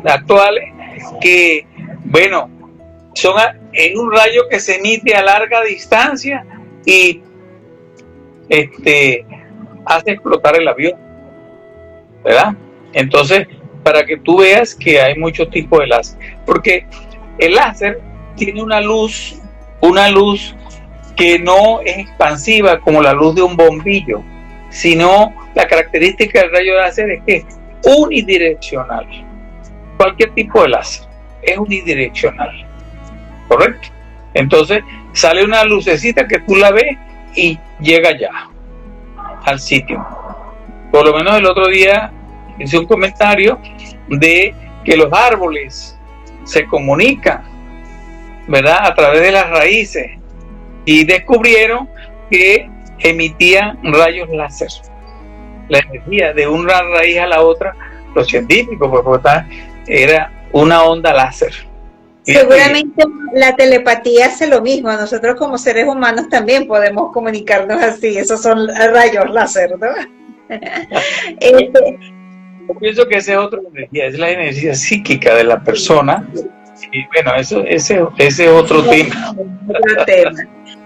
actuales, que, bueno, es un rayo que se emite a larga distancia y hace explotar el avión, ¿verdad? Entonces, para que tú veas que hay muchos tipos de láser, porque el láser tiene una luz que no es expansiva como la luz de un bombillo, sino la característica del rayo láser es que es unidireccional. Cualquier tipo de láser es unidireccional, ¿correcto? Entonces sale una lucecita que tú la ves y llega ya al sitio. Por lo menos el otro día hice un comentario de que los árboles se comunican, ¿verdad?, a través de las raíces, y descubrieron que emitían rayos láser. La energía de una raíz a la otra, los científicos, porque era una onda láser. Seguramente la telepatía hace lo mismo. Nosotros como seres humanos también podemos comunicarnos así. Esos son rayos láser, ¿no? Yo pienso que esa es otra energía, es la energía psíquica de la persona. Y bueno, ese es otro tema.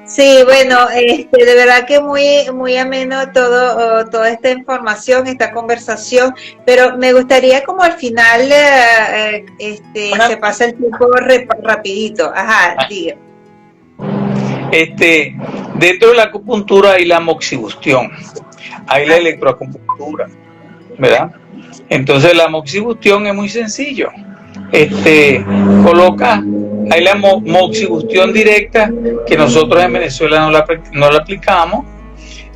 Sí, bueno, de verdad que muy ameno toda esta información, esta conversación, pero me gustaría como al final se pasa el tiempo rapidito. Ajá, diga. Dentro de la acupuntura hay la moxibustión, hay la electroacupuntura, ¿verdad? Entonces la moxibustión es muy sencillo. Hay la moxibustión directa, que nosotros en Venezuela no la aplicamos,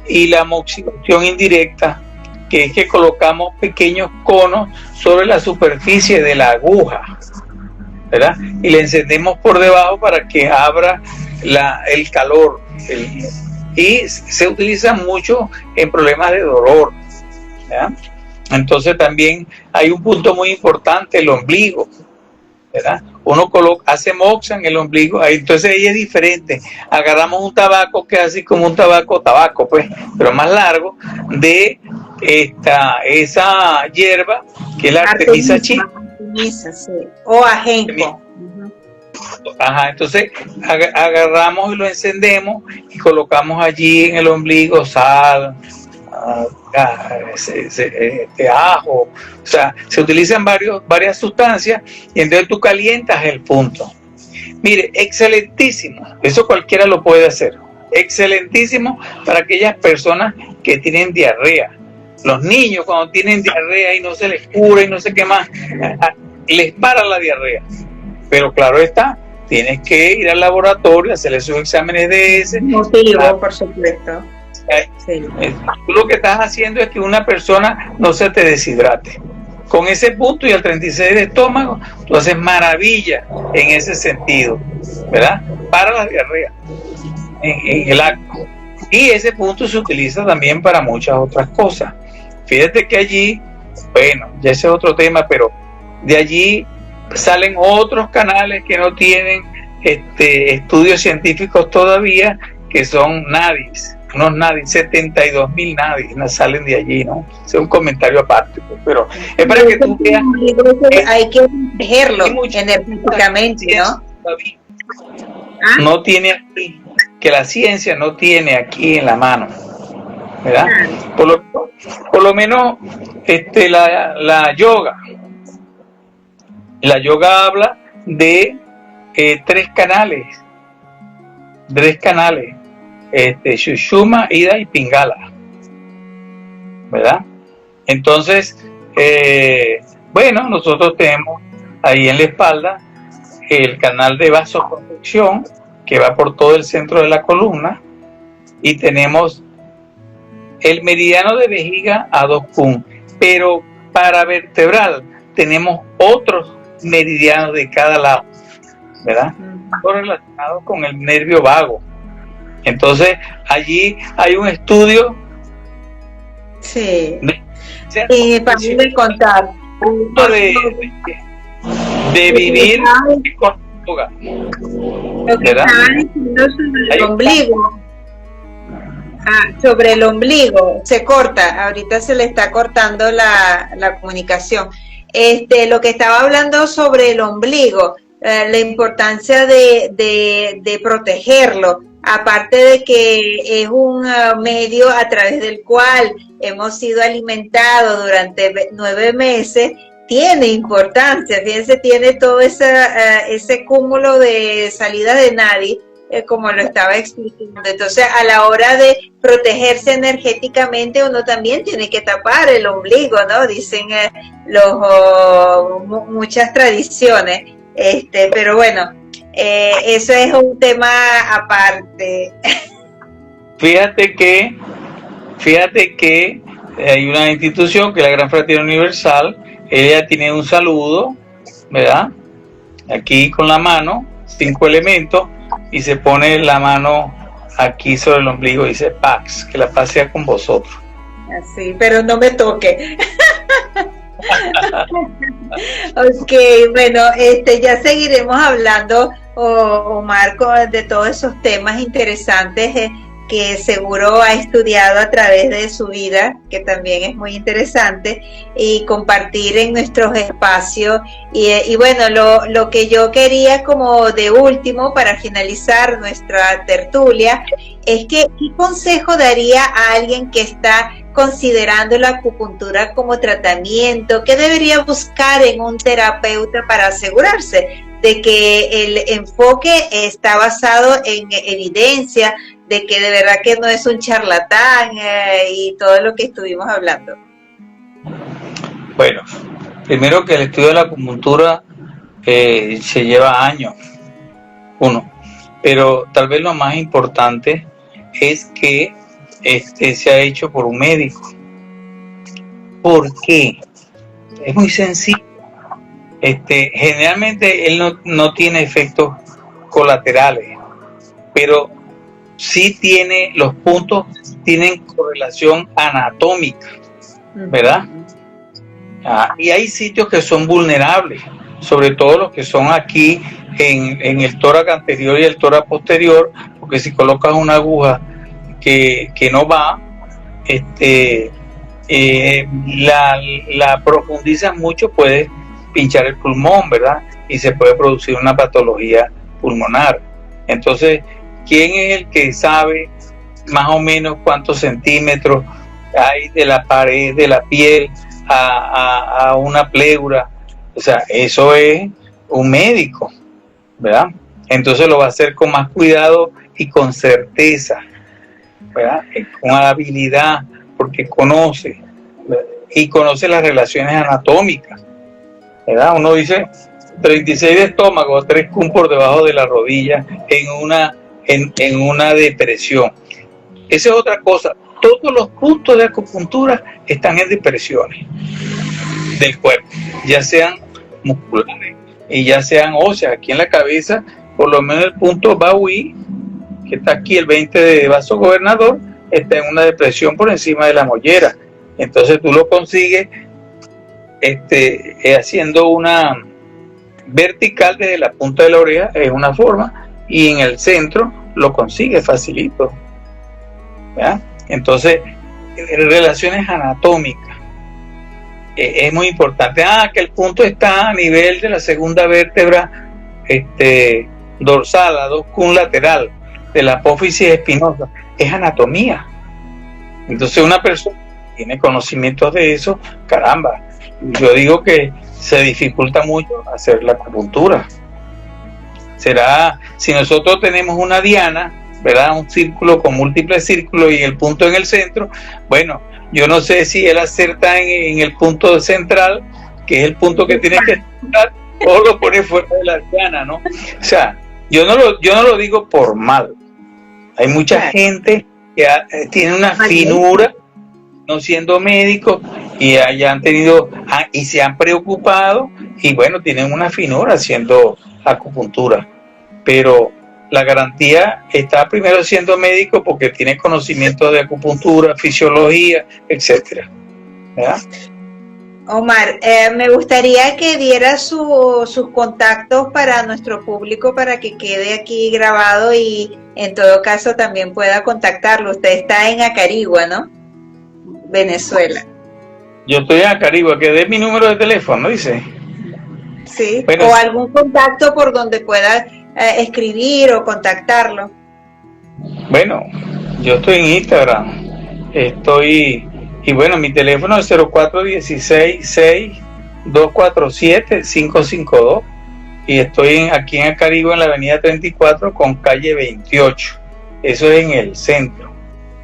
y la moxibustión indirecta, que es que colocamos pequeños conos sobre la superficie de la aguja, ¿verdad? Y le encendemos por debajo para que abra el calor. Y se utiliza mucho en problemas de dolor, ¿verdad? Entonces también hay un punto muy importante, el ombligo, ¿verdad? Uno hace moxa en el ombligo, entonces ahí es diferente. Agarramos un tabaco que es así como un tabaco, pues, pero más largo, de esa hierba que es la Artemisa china. Artemisa, sí. O ajenjo. Ajá, entonces agarramos y lo encendemos y colocamos allí en el ombligo sal, ajo, o sea, se utilizan varias sustancias y entonces tú calientas el punto. Mire, excelentísimo, eso cualquiera lo puede hacer, excelentísimo para aquellas personas que tienen diarrea. Los niños cuando tienen diarrea y no se les cura y no sé qué más, les para la diarrea. Pero claro está, tienes que ir al laboratorio, hacerle sus exámenes de ese. Motivo, por supuesto. Sí. Tú lo que estás haciendo es que una persona no se te deshidrate. Con ese punto y el 36 de estómago, tú haces maravilla en ese sentido, ¿verdad? Para la diarrea, en el acto. Y ese punto se utiliza también para muchas otras cosas. Fíjate que allí, bueno, ya ese es otro tema, pero de allí salen otros canales que no tienen estudios científicos todavía, que son nadis, unos nadis, 72,000 nadis salen de allí, ¿no? Es un comentario aparte, pero es para que tú veas. Hay que protegerlo energéticamente, ¿no? No tiene aquí, que la ciencia no tiene aquí en la mano, ¿verdad? Por lo menos la yoga. La yoga habla de tres canales, Sushumna, Ida y Pingala, ¿verdad? Entonces, bueno, nosotros tenemos ahí en la espalda el canal de vasoconstricción que va por todo el centro de la columna y tenemos el meridiano de vejiga a 2 kun, pero para vertebral tenemos otros meridianos de cada lado, ¿verdad? Todo relacionado con el nervio vago. Entonces allí hay un estudio. Sí. Para mí me contar de vivir con yoga. Lo que estaban diciendo sobre el ombligo. Sobre el ombligo, se corta, ahorita se le está cortando la comunicación. Lo que estaba hablando sobre el ombligo, la importancia de protegerlo, aparte de que es un medio a través del cual hemos sido alimentados durante 9 meses, tiene importancia, fíjense, tiene todo ese cúmulo de salida de nadie, como lo estaba explicando. Entonces, a la hora de protegerse energéticamente, uno también tiene que tapar el ombligo, ¿no? Dicen muchas tradiciones. Pero bueno, eso es un tema aparte. Fíjate que hay una institución que es la Gran Fraternidad Universal. Ella tiene un saludo, ¿verdad? Aquí con la mano, 5 elementos, y se pone la mano aquí sobre el ombligo y dice Pax, que la paz sea con vosotros. Así, pero no me toque. Ok, bueno, ya seguiremos hablando, Marco, de todos esos temas interesantes que seguro ha estudiado a través de su vida, que también es muy interesante, y compartir en nuestros espacios. Y bueno, lo que yo quería como de último, para finalizar nuestra tertulia, es que ¿qué consejo daría a alguien que está considerando la acupuntura como tratamiento? ¿Qué debería buscar en un terapeuta para asegurarse de que el enfoque está basado en evidencia, de que de verdad que no es un charlatán y todo lo que estuvimos hablando? Bueno, primero que el estudio de la acupuntura se lleva años, pero tal vez lo más importante es que se ha hecho por un médico. ¿Por qué? Es muy sencillo. Generalmente él no tiene efectos colaterales, pero sí los puntos tienen correlación anatómica, ¿verdad? Y hay sitios que son vulnerables, sobre todo los que son aquí en el tórax anterior y el tórax posterior, porque si colocas una aguja que no va, la profundizas mucho, puedes pinchar el pulmón, ¿verdad? Y se puede producir una patología pulmonar. Entonces, ¿quién es el que sabe más o menos cuántos centímetros hay de la pared, de la piel a una pleura? O sea, eso es un médico, ¿verdad? Entonces lo va a hacer con más cuidado y con certeza, ¿verdad? Con habilidad, porque conoce, ¿verdad? Y conoce las relaciones anatómicas, ¿verdad? Uno dice 36 de estómago, 3 cum por debajo de la rodilla en una depresión. Esa es otra cosa. Todos los puntos de acupuntura están en depresiones del cuerpo, ya sean musculares y ya sean óseas. Aquí en la cabeza, por lo menos el punto Baui, que está aquí, el 20 de vaso gobernador, está en una depresión por encima de la mollera. Entonces tú lo consigues haciendo una vertical desde la punta de la oreja, es una forma, y en el centro lo consigues facilito, ¿verdad? Entonces, relaciones anatómicas. Es muy importante. Que el punto está a nivel de la segunda vértebra dorsal, la 2 cum lateral, de la apófisis espinosa. Es anatomía. Entonces, una persona que tiene conocimientos de eso, caramba, yo digo que se dificulta mucho hacer la acupuntura. Será, si nosotros tenemos una diana, ¿verdad? Un círculo con múltiples círculos y el punto en el centro, bueno, yo no sé si él acerta en el punto central, que es el punto que tiene que estar, o lo pone fuera de la diana, ¿no? O sea, yo no lo digo por mal. Hay mucha gente que tiene una finura, no siendo médicos, y hayan tenido, y se han preocupado, y bueno, tienen una finura haciendo acupuntura, pero la garantía está primero siendo médico porque tiene conocimiento de acupuntura, fisiología, etcétera, ¿verdad? Omar, me gustaría que diera sus contactos para nuestro público para que quede aquí grabado y en todo caso también pueda contactarlo. Usted está en Acarigua, ¿no? Venezuela. Yo estoy en Acarigua, que dé mi número de teléfono, dice. Sí, bueno, o algún contacto por donde pueda escribir o contactarlo. Bueno, yo estoy en Instagram, y bueno, mi teléfono es 0416-6247-552 y estoy aquí en Acarigua, en la avenida 34 con calle 28. Eso es en el centro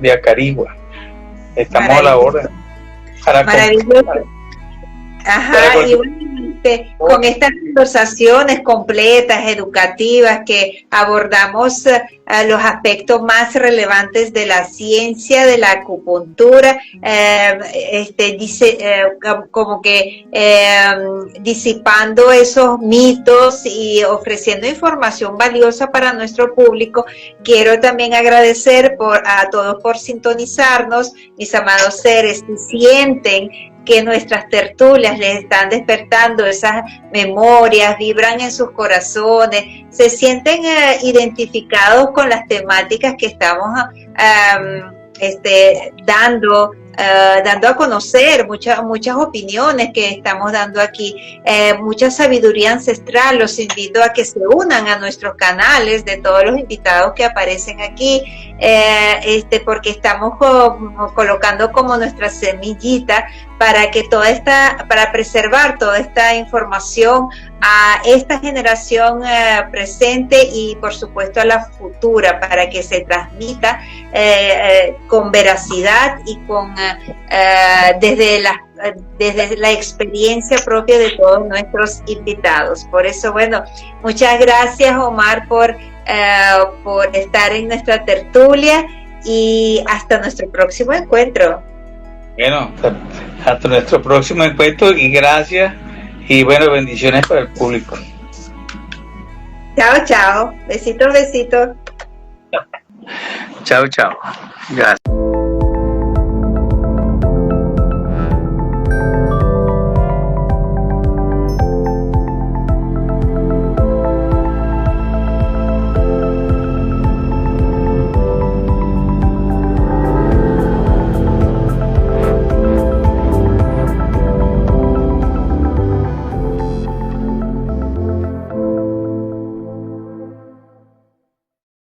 de Acarigua. Estamos a la orden. Maravilloso. Ajá, y bueno, con estas conversaciones completas, educativas, que abordamos los aspectos más relevantes de la ciencia de la acupuntura, como que disipando esos mitos y ofreciendo información valiosa para nuestro público. Quiero también agradecer a todos por sintonizarnos, mis amados seres. Si sienten que nuestras tertulias les están despertando esas memorias, vibran en sus corazones, se sienten identificados con las temáticas que estamos dando a conocer, muchas opiniones que estamos dando aquí, mucha sabiduría ancestral. Los invito a que se unan a nuestros canales de todos los invitados que aparecen aquí, porque estamos colocando como nuestra semillita para que para preservar toda esta información a esta generación presente y por supuesto a la futura, para que se transmita con veracidad y con desde la experiencia propia de todos nuestros invitados. Por eso, bueno, muchas gracias, Omar, por estar en nuestra tertulia y hasta nuestro próximo encuentro. Bueno, hasta nuestro próximo encuentro y gracias y bueno, bendiciones para el público. Chao, chao. Besitos, besitos. Chao, chao. Gracias.